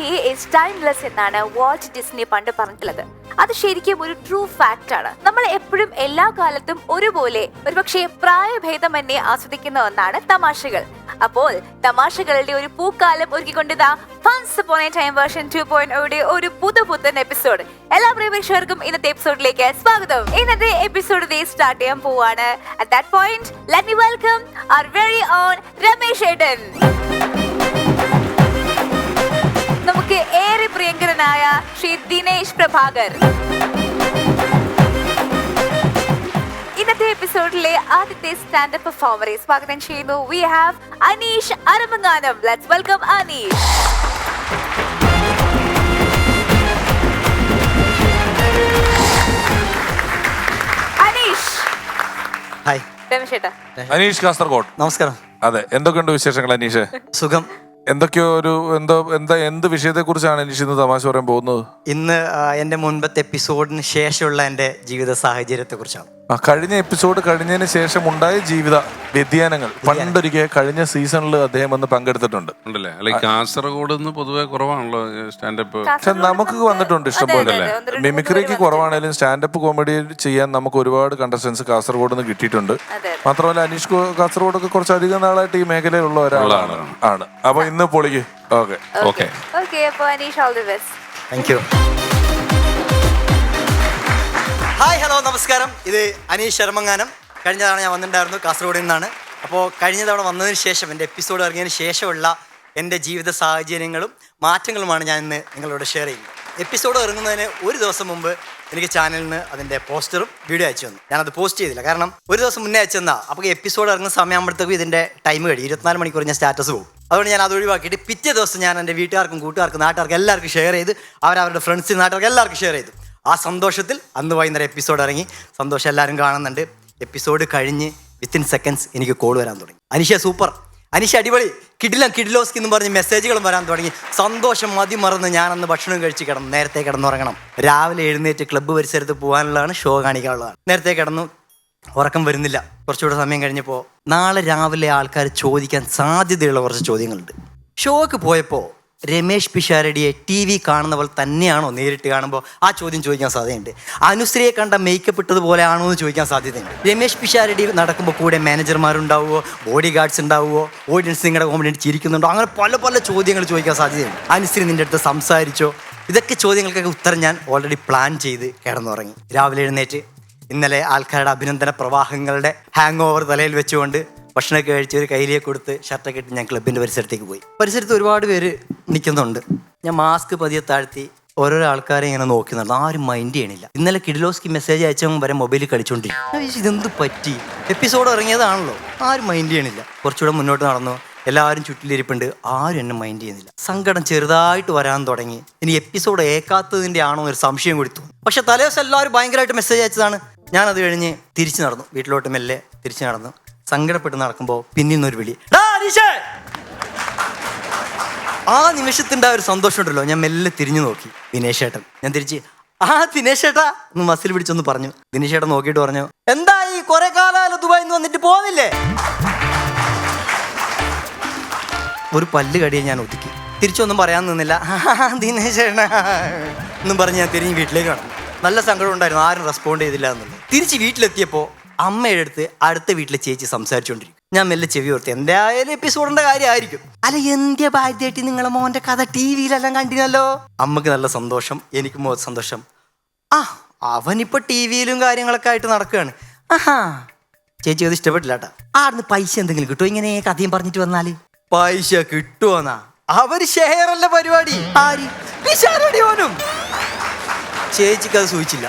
Beauty is timeless എന്നാണ് Walt Disney പണ്ട് പറഞ്ഞിട്ടുള്ളത്. അത് ശരിക്കും ഒരു ട്രൂ ഫാക്റ്റ് ആണ്. നമ്മൾ എപ്പോഴും എല്ലാ കാലത്തും ഒരുപോലെ ഒരുപക്ഷെ പ്രായഭേദമന്യേ ആസ്വദിക്കുന്ന ഒന്നാണ് തമാശകൾ. അപ്പോൾ തമാശകളുടെ ഒരു പൂക്കാലം ഒരുക്കിക്കൊണ്ടിതാ Once Upon a Time version 2.0 ഒരു പുതുപുത്തൻ എപ്പിസോഡ്. എല്ലാ പ്രേക്ഷകർക്കും ഇന്നത്തെ എപ്പിസോഡിലേക്ക് സ്വാഗതം. ഇന്നത്തെ എപ്പിസോഡ് സ്റ്റാർട്ട് ചെയ്യാൻ പോവാണ്. At that point, let me welcome our very own Ramesh ഏട്ടൻ. നമുക്ക് ഏറെ പ്രിയങ്കരനായ ശ്രീ ദിനേശ് പ്രഭാകർ. ഇന്നത്തെ എപ്പിസോഡിലെ ആദ്യത്തെ സ്റ്റാൻഡപ്പ് പെർഫോമറെ സ്വാഗതം ചെയ്യുന്നു. We have Aneesh Aramanganam. Let's welcome Aneesh. Aneesh. Hi. Ramesh ഏട്ടാ. അനീഷ് കാസർഗോഡ്. നമസ്കാരം. അതെ, എന്തൊക്കെയുണ്ട് വിശേഷങ്ങൾ അനീഷ്? സുഖം. എന്തൊക്കെയോ എന്ത് വിഷയത്തെ കുറിച്ചാണ് അനീഷ് ഇന്ന് തമാശ പറയാൻ പോകുന്നത്? ഇന്ന് എൻ്റെ മുൻപത്തെ എപ്പിസോഡിന് ശേഷമുള്ള എൻ്റെ ജീവിത സാഹചര്യത്തെ കുറിച്ചാണ്. കഴിഞ്ഞ എപ്പിസോഡ് കഴിഞ്ഞതിന് ശേഷം ഉണ്ടായ ജീവിത വ്യതിയാനങ്ങൾ പണ്ടൊരിക്കൽ കഴിഞ്ഞ സീസണിൽ അദ്ദേഹം വന്ന് പങ്കെടുത്തിട്ടുണ്ട്. കാസർഗോഡ് പൊതുവെ കുറവാണല്ലോ സ്റ്റാൻഡപ്പ്. പക്ഷെ നമുക്ക് വന്നിട്ടുണ്ട് ഇഷ്ടംപോലെ. മിമിക്രിക്ക് കുറവാണെങ്കിലും സ്റ്റാൻഡപ്പ് കോമഡി ചെയ്യാൻ നമുക്ക് ഒരുപാട് കണ്ടസ്റ്റൻസ് കാസർഗോഡ് നിന്ന് കിട്ടിയിട്ടുണ്ട്. മാത്രമല്ല അനീഷ് കാസർഗോഡൊക്കെ കുറച്ചധികം നാളായിട്ട് ഈ മേഖലയിലുള്ള ഒരാളാണ്. അപ്പൊ ഇന്ന് പൊളിക്ക്. Okay. Thank you. Hi, hello, നമസ്കാരം. ഇത് അനീഷ് ശർമങ്ങാനം. കഴിഞ്ഞ തവണ ഞാൻ വന്നിട്ടുണ്ടായിരുന്നു കാസർഗോഡിൽ നിന്നാണ്. അപ്പോൾ കഴിഞ്ഞ തവണ വന്നതിന് ശേഷം എൻ്റെ എപ്പിസോഡ് ഇറങ്ങിയതിന് ശേഷമുള്ള എൻ്റെ ജീവിത സാഹചര്യങ്ങളും മാറ്റങ്ങളുമാണ് ഞാൻ ഇന്ന് നിങ്ങളോട് ഷെയർ ചെയ്യുന്നത്. എപ്പിസോഡ് ഇറങ്ങുന്നതിന് ഒരു ദിവസം മുമ്പ് എനിക്ക് ചാനലിൽ നിന്ന് അതിൻ്റെ പോസ്റ്ററും വീഡിയോ അയച്ചു തന്നു. ഞാനത് പോസ്റ്റ് ചെയ്തില്ല, കാരണം ഒരു ദിവസം മുന്നേ അയച്ചു തന്നാൽ അപ്പോൾ എപ്പിസോഡ് ഇറങ്ങുന്ന സമയമാകുമ്പോഴത്തേക്കും ഇതിൻ്റെ ടൈം കഴിയും. 24 മണിക്കൂർ ഞാൻ സ്റ്റാറ്റസ് പോകും. അതുകൊണ്ട് ഞാൻ അത് ഒഴിവാക്കിയിട്ട് പിറ്റേ ദിവസം ഞാൻ എൻ്റെ വീട്ടുകാർക്കും കൂട്ടുകാർക്കും നാട്ടുകാർക്കും എല്ലാവർക്കും ഷെയർ ചെയ്ത് അവരവരുടെ ഫ്രണ്ട്സിനും നാട്ടുകാർക്ക് എല്ലാവർക്കും ഷെയർ ചെയ്തു. ആ സന്തോഷത്തിൽ അന്ന് വൈകുന്നേരം എപ്പിസോഡ് ഇറങ്ങി. സന്തോഷം എല്ലാവരും കാണുന്നുണ്ട്. എപ്പിസോഡ് കഴിഞ്ഞ് വിത്തിൻ സെക്കൻഡ്സ് എനിക്ക് കോൾ വരാൻ തുടങ്ങി. അനീഷ സൂപ്പർ, അനീഷ അടിപൊളി, കിഡിലോസ്കി എന്ന് പറഞ്ഞ് മെസ്സേജുകളും വരാൻ തുടങ്ങി. സന്തോഷം മതിമറന്ന് ഞാൻ അന്ന് ഭക്ഷണം കഴിച്ച് കിടന്നു. നേരത്തെ കിടന്നുറങ്ങണം. രാവിലെ എഴുന്നേറ്റ് ക്ലബ്ബ് പരിസരത്ത് പോകാനുള്ളതാണ്, ഷോ കാണിക്കാനുള്ളതാണ്. നേരത്തെ കിടന്നു, ഉറക്കം വരുന്നില്ല. കുറച്ചുകൂടെ സമയം കഴിഞ്ഞപ്പോൾ നാളെ രാവിലെ ആൾക്കാർ ചോദിക്കാൻ സാധ്യതയുള്ള കുറച്ച് ചോദ്യങ്ങളുണ്ട്. ഷോക്ക് പോയപ്പോൾ രമേഷ് പിഷാരടിയെ TV കാണുന്ന പോലെ തന്നെയാണോ നേരിട്ട് കാണുമ്പോൾ ആ ചോദ്യം ചോദിക്കാൻ സാധ്യതയുണ്ട്. അനുശ്രീയെ കണ്ട മേക്കപ്പ് ഇട്ടതുപോലെ ആണോ എന്ന് ചോദിക്കാൻ സാധ്യതയുണ്ട്. രമേഷ് പിഷാരടി നടക്കുമ്പോൾ കൂടെ മാനേജർമാരുണ്ടാവുമോ, ബോഡി ഗാർഡ്സ് ഉണ്ടാവുമോ, ഓഡിയൻസ് നിങ്ങളുടെ കോമഡി ചിരിക്കുന്നുണ്ടോ, അങ്ങനെ പല പല ചോദ്യങ്ങൾ ചോദിക്കാൻ സാധ്യതയുണ്ട്. അനുശ്രീ നിൻ്റെ അടുത്ത് സംസാരിച്ചോ? ഇതൊക്കെ ചോദ്യങ്ങൾക്കൊക്കെ ഉത്തരം ഞാൻ ഓൾറെഡി പ്ലാൻ ചെയ്ത് കിടന്നുറങ്ങി. രാവിലെ എഴുന്നേറ്റ് ഇന്നലെ ആൾക്കാരുടെ അഭിനന്ദന പ്രവാഹങ്ങളുടെ ഹാങ് ഓവർ തലയിൽ വെച്ചുകൊണ്ട് ഭക്ഷണമൊക്കെ കഴിച്ച് ഒരു കയ്യിലേക്ക് കൊടുത്ത് ഷർട്ടൊക്കെ ഇട്ട് ഞാൻ ക്ലബിൻ്റെ പരിസരത്തേക്ക് പോയി. പരിസരത്ത് ഒരുപാട് പേര് നിൽക്കുന്നുണ്ട്. ഞാൻ മാസ്ക് പതിയെ താഴ്ത്തി ഓരോരോ ആൾക്കാരെ ഇങ്ങനെ നോക്കുന്നുണ്ട്. ആരും മൈൻഡ് ചെയ്യണില്ല. ഇന്നലെ കിഡിലോസ്കി മെസ്സേജ് അയച്ചവൻ വരെ മൊബൈലിൽ കളിച്ചോണ്ടിരിക്കും. ഇതെന്ത് പറ്റി? എപ്പിസോഡ് ഇറങ്ങിയതാണല്ലോ, ആരും മൈൻഡ് ചെയ്യണില്ല. കുറച്ചുകൂടെ മുന്നോട്ട് നടന്നു. എല്ലാവരും ചുറ്റിലിരിപ്പുണ്ട്. ആരും എന്നെ മൈൻഡ് ചെയ്യുന്നില്ല. സങ്കടം ചെറുതായിട്ട് വരാൻ തുടങ്ങി. ഇനി എപ്പിസോഡ് ഏക്കാത്തതിൻ്റെ ആണോ എന്നൊരു സംശയം കൂടി തോന്നി. പക്ഷെ തലേദിവസം എല്ലാവരും ഭയങ്കരമായിട്ട് മെസ്സേജ് അയച്ചതാണ്. ഞാനത് കഴിഞ്ഞ് തിരിച്ചു നടന്നു. വീട്ടിലോട്ട് മെല്ലെ തിരിച്ചു നടന്നു. സങ്കടപ്പെട്ട് നടക്കുമ്പോൾ പിന്നിൽ നിന്നൊരു വിളി. ആ നിമിഷത്തിൻ്റെ ആ ഒരു സന്തോഷം ഉണ്ടല്ലോ, ഞാൻ മെല്ലെ തിരിഞ്ഞു നോക്കി. ദിനേശ് ഏട്ടൻ. ഞാൻ തിരിച്ച് ദിനേശ് ഏട്ടാ ഒന്ന് മസിൽ പിടിച്ചൊന്ന് പറഞ്ഞു. ദിനേശ് ഏട്ടൻ നോക്കിയിട്ട് പറഞ്ഞു, എന്തായി കുറെ കാലം ദുബായിൽ നിന്ന് വന്നിട്ട് പോകുന്നില്ലേ? ഒരു പല്ല് കടിയെ ഞാൻ ഒതുക്കി. തിരിച്ചൊന്നും പറയാൻ നിന്നില്ല. ദിനേശ് ഏട്ടാ എന്നും പറഞ്ഞ് ഞാൻ തിരിഞ്ഞ് വീട്ടിലേക്ക് കടന്നു. നല്ല സങ്കടം ഉണ്ടായിരുന്നു, ആരും റെസ്പോണ്ട് ചെയ്തില്ല എന്നുള്ളത്. തിരിച്ച് വീട്ടിലെത്തിയപ്പോൾ അമ്മയുടെ അടുത്ത് അടുത്ത വീട്ടിലെ ചേച്ചി സംസാരിച്ചുകൊണ്ടിരിക്കും. ഞാൻ മെല്ലെ ചെവി ഓർത്ത് എന്തായാലും എപ്പിസോഡിന്റെ കാര്യമായിരിക്കും. അല്ല, എന്തിയ ഭാര്യയായിട്ട് നിങ്ങളെ മോന്റെ കഥ TV-യിലെല്ലാം കണ്ടിനല്ലോ. അമ്മക്ക് നല്ല സന്തോഷം, എനിക്കും സന്തോഷം. അവനിപ്പോ TV-യിലും കാര്യങ്ങളൊക്കെ ആയിട്ട് നടക്കുകയാണ്. ചേച്ചി അത് ഇഷ്ടപ്പെട്ടില്ല കേട്ടാ. ആടുന്ന് പൈസ എന്തെങ്കിലും കിട്ടുമോ ഇങ്ങനെ കഥയും പറഞ്ഞിട്ട് വന്നാല്? പൈസ കിട്ടുമോന്നാ? അവര് ഷെയർ അല്ല പരിപാടി. ആര്? പിഷാരടിയോനും. ചേച്ചിക്ക് അത് സൂചിച്ചില്ല.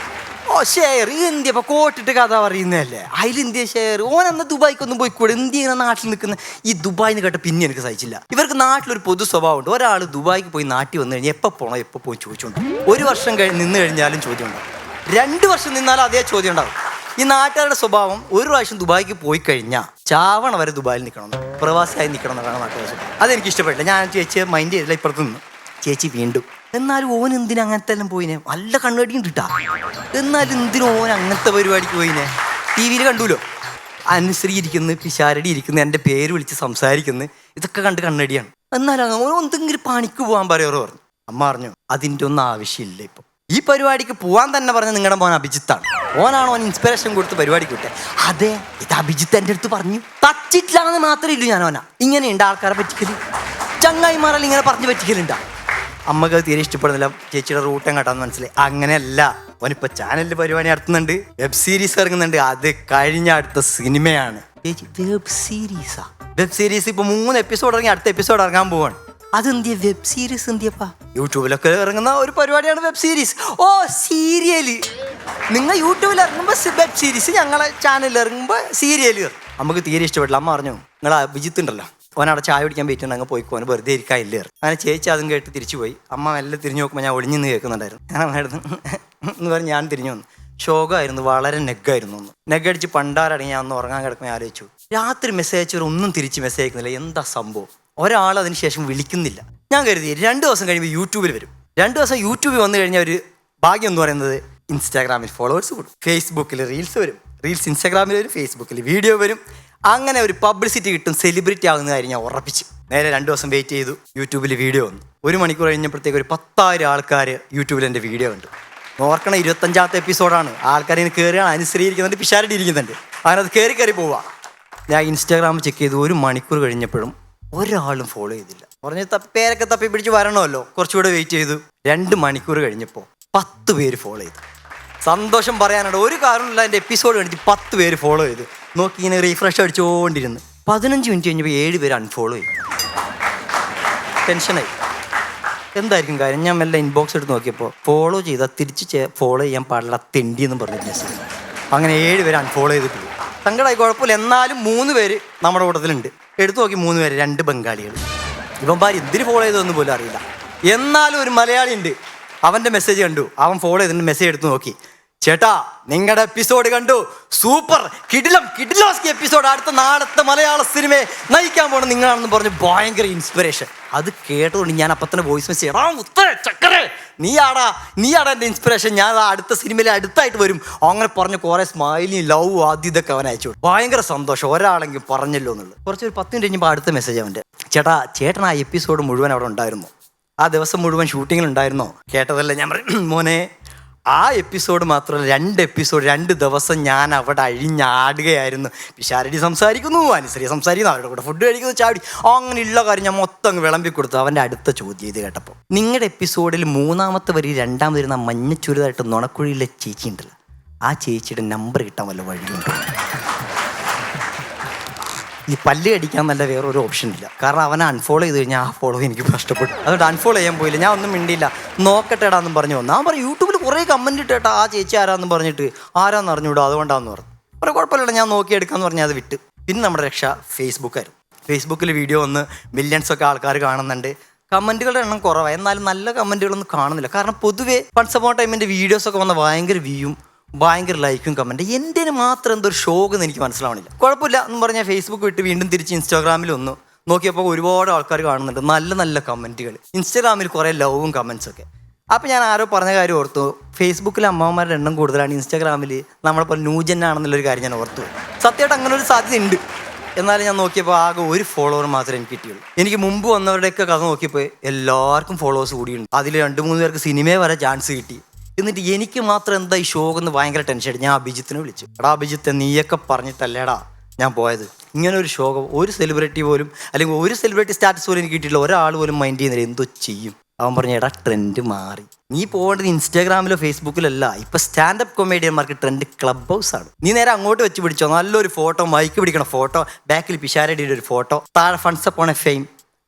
ഷെയർ ഇന്ത്യ ഇപ്പൊ കോട്ടിട്ട് കഥ പറയുന്നതല്ലേ, അതിലെന്ത്യ ഷെയർ? ഓനെന്നാ ദുബായിക്കൊന്നും പോയിക്കൂടെ? ഇന്ത്യ നാട്ടിൽ നിൽക്കുന്ന ഈ ദുബായിന്ന് കേട്ട പിന്നെ എനിക്ക് സഹിച്ചില്ല. ഇവർക്ക് നാട്ടിലൊരു പൊതു സ്വഭാവമുണ്ട്. ഒരാൾ ദുബായിക്ക് പോയി നാട്ടിൽ വന്നു കഴിഞ്ഞാൽ എപ്പോൾ പോകണോ എപ്പോൾ പോയി ചോദിച്ചുകൊണ്ട്. ഒരു വർഷം നിന്ന് കഴിഞ്ഞാലും ചോദ്യം ഉണ്ടാവും. 2 വർഷം നിന്നാലും അതേ ചോദ്യം ഉണ്ടാവും. ഈ നാട്ടുകാരുടെ സ്വഭാവം ഒരു പ്രാവശ്യം ദുബായിക്ക് പോയി കഴിഞ്ഞാൽ ചാവണ വരെ ദുബായിൽ നിൽക്കണം, പ്രവാസിയായി നിൽക്കണം എന്നാണ് നാട്ടുകാരുടെ സ്വഭാവം. അതെനിക്ക് ഇഷ്ടപ്പെട്ടില്ല. ഞാൻ ചേച്ചിയെ മൈൻഡ് ചെയ്തില്ല. ഇപ്പുറത്ത് നിന്ന് ചേച്ചി വീണ്ടും, എന്നാലും ഓൻ എന്തിനാ അങ്ങനത്തെ എല്ലാം പോയിനെ? നല്ല കണ്ണുകടിയും കിട്ടാ. എന്നാലും എന്തിനും ഓൻ അങ്ങനത്തെ പരിപാടിക്ക് പോയിനെ? TV-യിൽ കണ്ടുല്ലോ, അനുശ്രീ ഇരിക്കുന്നു, പിഷാരടി ഇരിക്കുന്നു, എൻ്റെ പേര് വിളിച്ച് സംസാരിക്കുന്നു. ഇതൊക്കെ കണ്ട് കണ്ണടിയാണ്. എന്നാലും ഓൻ എന്തെങ്കിലും പണിക്ക് പോകാൻ പറയാറോ പറഞ്ഞു. അമ്മ പറഞ്ഞു അതിൻ്റെ ഒന്നും ആവശ്യമില്ല ഇപ്പം. ഈ പരിപാടിക്ക് പോവാൻ തന്നെ പറഞ്ഞ നിങ്ങളുടെ മോൻ അഭിജിത്താണ്. ഓനാണ് ഓൻ ഇൻസ്പിറേഷൻ കൊടുത്ത് പരിപാടിക്ക് വിട്ടെ. അതെ, ഇത് അഭിജിത്ത് എൻ്റെ അടുത്ത് പറഞ്ഞു. തച്ചിട്ടില്ലാന്ന് മാത്രമേ ഇല്ലു ഞാൻ ഓനാ. ഇങ്ങനെയുണ്ട് ആൾക്കാരെ പറ്റിക്കല്, ചങ്ങായിമാരെല്ലാം ഇങ്ങനെ പറഞ്ഞു പറ്റിക്കലുണ്ടാ. അമ്മക്ക് അത് തീരെ ഇഷ്ടപ്പെടുന്നില്ല. ചേച്ചിയുടെ റൂട്ട് എങ്ങോട്ടാന്ന് മനസ്സിലായി. അങ്ങനെയല്ല, ഓനിപ്പോൾ ചാനലിൽ പരിപാടി നടത്തുന്നുണ്ട്, വെബ് സീരീസ് ഇറങ്ങുന്നുണ്ട്. അത് കഴിഞ്ഞ അടുത്ത സിനിമയാണ്. ചേച്ചി വെബ് സീരീസാ? വെബ് സീരീസ് ഇപ്പോൾ 3 എപ്പിസോഡ് ഇറങ്ങി, അടുത്ത എപ്പിസോഡ് ഇറങ്ങാൻ പോവാണ്. അതെന്തിയ വെബ് സീരീസ്? എന്തിയപ്പാ? യൂട്യൂബിലൊക്കെ ഇറങ്ങുന്ന ഒരു പരിപാടിയാണ് വെബ് സീരീസ്. ഓ, സീരിയല്. നിങ്ങൾ യൂട്യൂബിൽ ഇറങ്ങുമ്പോൾ വെബ് സീരീസ്, ഞങ്ങളെ ചാനലിൽ ഇറങ്ങുമ്പോൾ സീരിയല്. നമുക്ക് തീരെ ഇഷ്ടപ്പെട്ടില്ല. അമ്മ പറഞ്ഞു നിങ്ങൾ അഭിജിത്ത് ഉണ്ടല്ലോ, ഓനവിടെ ചായ കുടിക്കാൻ പറ്റുന്നുണ്ട്, പോയിക്കോ, ഓന് വെറുതെ ഇരിക്കാനില്ല. അങ്ങനെ ചേച്ചി അതും കേട്ട് തിരിച്ചു പോയി. അമ്മ എല്ലാം തിരിഞ്ഞു നോക്കുമ്പോൾ ഞാൻ ഒളിഞ്ഞു കേൾക്കുന്നുണ്ടായിരുന്നു. ഞാൻ എന്ന് പറഞ്ഞ് ഞാൻ തിരിഞ്ഞു വന്നു. ശോകമായിരുന്നു, വളരെ നെഗ്ഗായിരുന്നു. നെഗ്ഗടിച്ച് പണ്ടാരടങ്ങി ഞാൻ ഒന്ന് ഉറങ്ങാൻ കിടക്കുമ്പോൾ ആലോചിച്ചു, രാത്രി മെസ്സേജ് അയച്ചവർ ഒന്നും തിരിച്ച് മെസ്സേജ് അയക്കുന്നില്ല. എന്താ സംഭവം? ഒരാൾ അതിന് ശേഷം വിളിക്കുന്നില്ല. ഞാൻ കരുതി 2 ദിവസം കഴിയുമ്പോൾ യൂട്യൂബിൽ വരും. 2 ദിവസം യൂട്യൂബിൽ വന്നു കഴിഞ്ഞാൽ ഒരു ഭാഗ്യം എന്ന് പറയുന്നത് ഇൻസ്റ്റാഗ്രാമിൽ ഫോളോവേഴ്സ് കൂടും, ഫേസ്ബുക്കിൽ റീൽസ് വരും, റീൽസ് ഇൻസ്റ്റാഗ്രാമിൽ വരും, ഫേസ്ബുക്കിൽ വീഡിയോ വരും. അങ്ങനെ ഒരു പബ്ലിസിറ്റി കിട്ടും, സെലിബ്രിറ്റി ആകുന്ന കാര്യം ഞാൻ ഉറപ്പിച്ചു. നേരെ 2 ദിവസം വെയിറ്റ് ചെയ്തു. യൂട്യൂബിൽ വീഡിയോ വന്നു. 1 മണിക്കൂർ കഴിഞ്ഞപ്പോഴത്തേക്ക് ഒരു 10,000 ആൾക്കാർ യൂട്യൂബിൽ എൻ്റെ വീഡിയോ കണ്ടു. ഓർക്കണം, 25ാമത്തെ എപ്പിസോഡാണ്. ആൾക്കാർ ഇങ്ങനെ കയറിയാണ്, അനുസരിക്കുന്നുണ്ട്, പിഷാരടി ഇരിക്കുന്നുണ്ട്. അങ്ങനെ അത് കയറി പോവാ. ഞാൻ ഇൻസ്റ്റാഗ്രാം ചെക്ക് ചെയ്തു. 1 മണിക്കൂർ കഴിഞ്ഞപ്പോഴും ഒരാളും ഫോളോ ചെയ്തില്ല. പറഞ്ഞ് പേരൊക്കെ തപ്പി പിടിച്ച് വരണമല്ലോ, കുറച്ചുകൂടെ വെയിറ്റ് ചെയ്തു. 2 മണിക്കൂർ കഴിഞ്ഞപ്പോൾ 10 പേര് ഫോളോ ചെയ്തു. സന്തോഷം പറയാനുണ്ട്, ഒരു കാരണമില്ല. എൻ്റെ എപ്പിസോഡ് കണ്ടിട്ട് 10 പേര് ഫോളോ ചെയ്തു. നോക്കി ഇങ്ങനെ റീഫ്രഷ് അടിച്ചുകൊണ്ടിരുന്നു. 15 മിനിറ്റ് കഴിഞ്ഞപ്പോൾ 7 പേര് അൺഫോളോ ചെയ്തു. ടെൻഷനായി. എന്തായിരിക്കും കാര്യം? ഞാൻ മെല്ലെ ഇൻബോക്സ് എടുത്ത് നോക്കിയപ്പോൾ ഫോളോ ചെയ്താൽ തിരിച്ച് ഫോളോ ചെയ്യാൻ പാടില്ല, തെണ്ടി എന്നും പറഞ്ഞ മെസ്സേജ്. അങ്ങനെ 7 പേര് അൺഫോളോ ചെയ്തിട്ട് പോയി. സങ്കടമായി, കുഴപ്പമില്ല. എന്നാലും 3 പേര് നമ്മുടെ കൂട്ടത്തിലുണ്ട്. എടുത്തു നോക്കി 3 പേര്, 2 ബംഗാളികൾ. ഇവന്മാർ എന്തിന് ഫോളോ ചെയ്തതെന്ന് പോലും അറിയില്ല. എന്നാലും ഒരു മലയാളി ഉണ്ട്, അവൻ്റെ മെസ്സേജ് കണ്ടു. അവൻ ഫോളോ ചെയ്തിട്ട് മെസ്സേജ് എടുത്ത് നോക്കി, ചേട്ടാ നിങ്ങളുടെ എപ്പിസോഡ് കണ്ടു, സൂപ്പർ, കിടിലോസ്കി എപ്പിസോഡ്, അടുത്ത നാളത്തെ മലയാള സിനിമയെ നയിക്കാൻ പോകണം നിങ്ങളാണെന്ന് പറഞ്ഞ് ഭയങ്കര ഇൻസ്പിറേഷൻ. അത് കേട്ടതുകൊണ്ട് ഞാൻ അപ്പം തന്നെ വോയിസ് മെസ്സേജ്, നീയാടാ എൻ്റെ ഇൻസ്പിറേഷൻ, ഞാൻ അടുത്ത സിനിമയിൽ അടുത്തായിട്ട് വരും, അങ്ങനെ പറഞ്ഞ് കുറേ സ്മൈലി ലവ് ആദ്യം ഇതൊക്കെ അവൻ അയച്ചു. ഭയങ്കര സന്തോഷം, ഒരാളെങ്കിലും പറഞ്ഞല്ലോ എന്നുള്ളത്. കുറച്ച് ഒരു 10 മിനിറ്റ് കഴിഞ്ഞപ്പോൾ അടുത്ത മെസ്സേജ് അവൻ്റെ, ചേട്ടൻ ആ എപ്പിസോഡ് മുഴുവൻ അവിടെ ഉണ്ടായിരുന്നോ? ആ ദിവസം മുഴുവൻ ഷൂട്ടിങ്ങിലുണ്ടായിരുന്നോ? കേട്ടതല്ല. ഞാൻ പറയും, മോനെ ആ എപ്പിസോഡ് മാത്രമല്ല, 2 എപ്പിസോഡ് 2 ദിവസം ഞാൻ അവിടെ അഴിഞ്ഞാടുകയായിരുന്നു. പിഷാരടി സംസാരിക്കുന്നു, അനുസരിച്ച് സംസാരിക്കുന്നു, അവരുടെ കൂടെ ഫുഡ് കഴിക്കുന്നു, ചാടി, അങ്ങനെയുള്ള കാര്യം ഞാൻ മൊത്തം അങ്ങ് വിളമ്പി കൊടുത്തു. അവൻ്റെ അടുത്ത ചോദ്യം ഇത് കേട്ടപ്പോൾ, നിങ്ങളുടെ എപ്പിസോഡിൽ 3ാമത്തെ വരി 2ാമത് വരുന്ന മഞ്ഞ ചുരിതായിട്ട് നുണക്കുഴിയിലെ ചേച്ചി ഉണ്ടല്ലോ, ആ ചേച്ചിയുടെ നമ്പർ കിട്ടാൻ വല്ല വഴിയുണ്ട്? ഈ പല്ല് കടിക്കാൻ നല്ല വേറൊരു ഓപ്ഷൻ ഇല്ല. കാരണം അവനെ അൺഫോളോ ചെയ്ത് കഴിഞ്ഞാൽ ആ ഫോളോ എനിക്ക് നഷ്ടപ്പെട്ടു. അതുകൊണ്ട് അൺഫോളോ ചെയ്യാൻ പോയില്ല. ഞാൻ ഒന്നും മിണ്ടിയില്ല. നോക്കട്ടെടാന്നും പറഞ്ഞു വന്നു. ഞാൻ പറയും, യൂട്യൂബിൽ കുറേ കമൻറ്റ് ഇട്ടേട്ടാ ആ ചേച്ചി ആരാന്ന് പറഞ്ഞിട്ട്, ആരാന്ന് അറിഞ്ഞൂടാ, അതുകൊണ്ടാന്ന് പറഞ്ഞു. അപ്പോൾ കുഴപ്പമില്ല, ഞാൻ നോക്കിയെടുക്കാമെന്ന് പറഞ്ഞാൽ അത് വിട്ട്. പിന്നെ നമ്മുടെ രക്ഷ ഫേസ്ബുക്കായിരുന്നു. ഫേസ്ബുക്കിൽ വീഡിയോ വന്ന് മില്യൺസൊക്കെ ആൾക്കാർ കാണുന്നുണ്ട്. കമൻറ്റുകളുടെ എണ്ണം കുറവാണ്, എന്നാലും നല്ല കമൻറ്റുകളൊന്നും കാണുന്നില്ല. കാരണം പൊതുവേ വൺസ് അപ്പോൺ ടൈമിൻ്റെ വീഡിയോസൊക്കെ വന്ന ഭയങ്കര വ്യൂയും ഭയങ്കര ലൈക്കും കമൻറ്റ്. എൻ്റെ മാത്രം എന്തൊരു ഷോക്കെന്ന് എനിക്ക് മനസ്സിലാവണില്ല. കുഴപ്പമില്ല എന്ന് പറഞ്ഞാൽ ഫേസ്ബുക്ക് വിട്ട് വീണ്ടും തിരിച്ച് ഇൻസ്റ്റാഗ്രാമിൽ ഒന്ന് നോക്കിയപ്പോൾ ഒരുപാട് ആൾക്കാർ കാണുന്നുണ്ട്, നല്ല നല്ല കമൻറ്റുകൾ. ഇൻസ്റ്റാഗ്രാമിൽ കുറേ ലവും കമൻറ്റ്സൊക്കെ. അപ്പോൾ ഞാൻ ആരോ പറഞ്ഞ കാര്യം ഓർത്തു, ഫേസ്ബുക്കിൽ അമ്മമാരുടെ എണ്ണം കൂടുതലാണ്, ഇൻസ്റ്റാഗ്രാമിൽ നമ്മളെപ്പോലെ ന്യൂജനാണെന്നുള്ളൊരു കാര്യം ഞാൻ ഓർത്തു. സത്യമായിട്ട് അങ്ങനെ ഒരു സാധ്യത ഉണ്ട്. എന്നാലും ഞാൻ നോക്കിയപ്പോൾ ആകെ 1 ഫോളോവർ മാത്രമേ എനിക്ക് കിട്ടിയുള്ളൂ. എനിക്ക് മുമ്പ് വന്നവരുടെയൊക്കെ കഥ നോക്കിയപ്പോൾ എല്ലാവർക്കും ഫോളോവേഴ്സ് കൂടിയുണ്ട്. അതിൽ 2-3 പേർക്ക് സിനിമയെ വരെ ചാൻസ് കിട്ടി. എന്നിട്ട് എനിക്ക് മാത്രം എന്താ ഈ ഷോക്കെന്ന് ഭയങ്കര ടെൻഷൻ ആയിട്ട് ഞാൻ അഭിജിത്തിനെ വിളിച്ചു. എടാ അഭിജിത്ത്, നീയൊക്കെ പറഞ്ഞിട്ടല്ലേടാ ഞാൻ പോയത്. ഇങ്ങനെ ഒരു ഷോ ഒരു സെലിബ്രിറ്റി പോലും, അല്ലെങ്കിൽ ഒരു സെലിബ്രിറ്റി സ്റ്റാറ്റസ് പോലും എനിക്ക് കിട്ടിയില്ല, ഒരാൾ പോലും മൈൻഡ് ചെയ്യുന്നില്ല, എന്തോ ചെയ്യും? അവൻ പറഞ്ഞു, എടാ ട്രെൻഡ് മാറി, നീ പോകേണ്ടത് ഇൻസ്റ്റാഗ്രാമിലോ ഫേസ്ബുക്കിലല്ല, ഇപ്പം സ്റ്റാൻഡപ്പ് കൊമേഡിയന്മാർക്ക് ട്രെൻഡ് ക്ലബ് ഹൗസ് ആണ്. നീ നേരെ അങ്ങോട്ട് വെച്ച് പിടിച്ചോ, നല്ലൊരു ഫോട്ടോ, മൈക്ക് പിടിക്കണ ഫോട്ടോ, ബാക്കിൽ പിഷാരടിയുടെ ഒരു ഫോട്ടോ, താഴെ funds upon a fame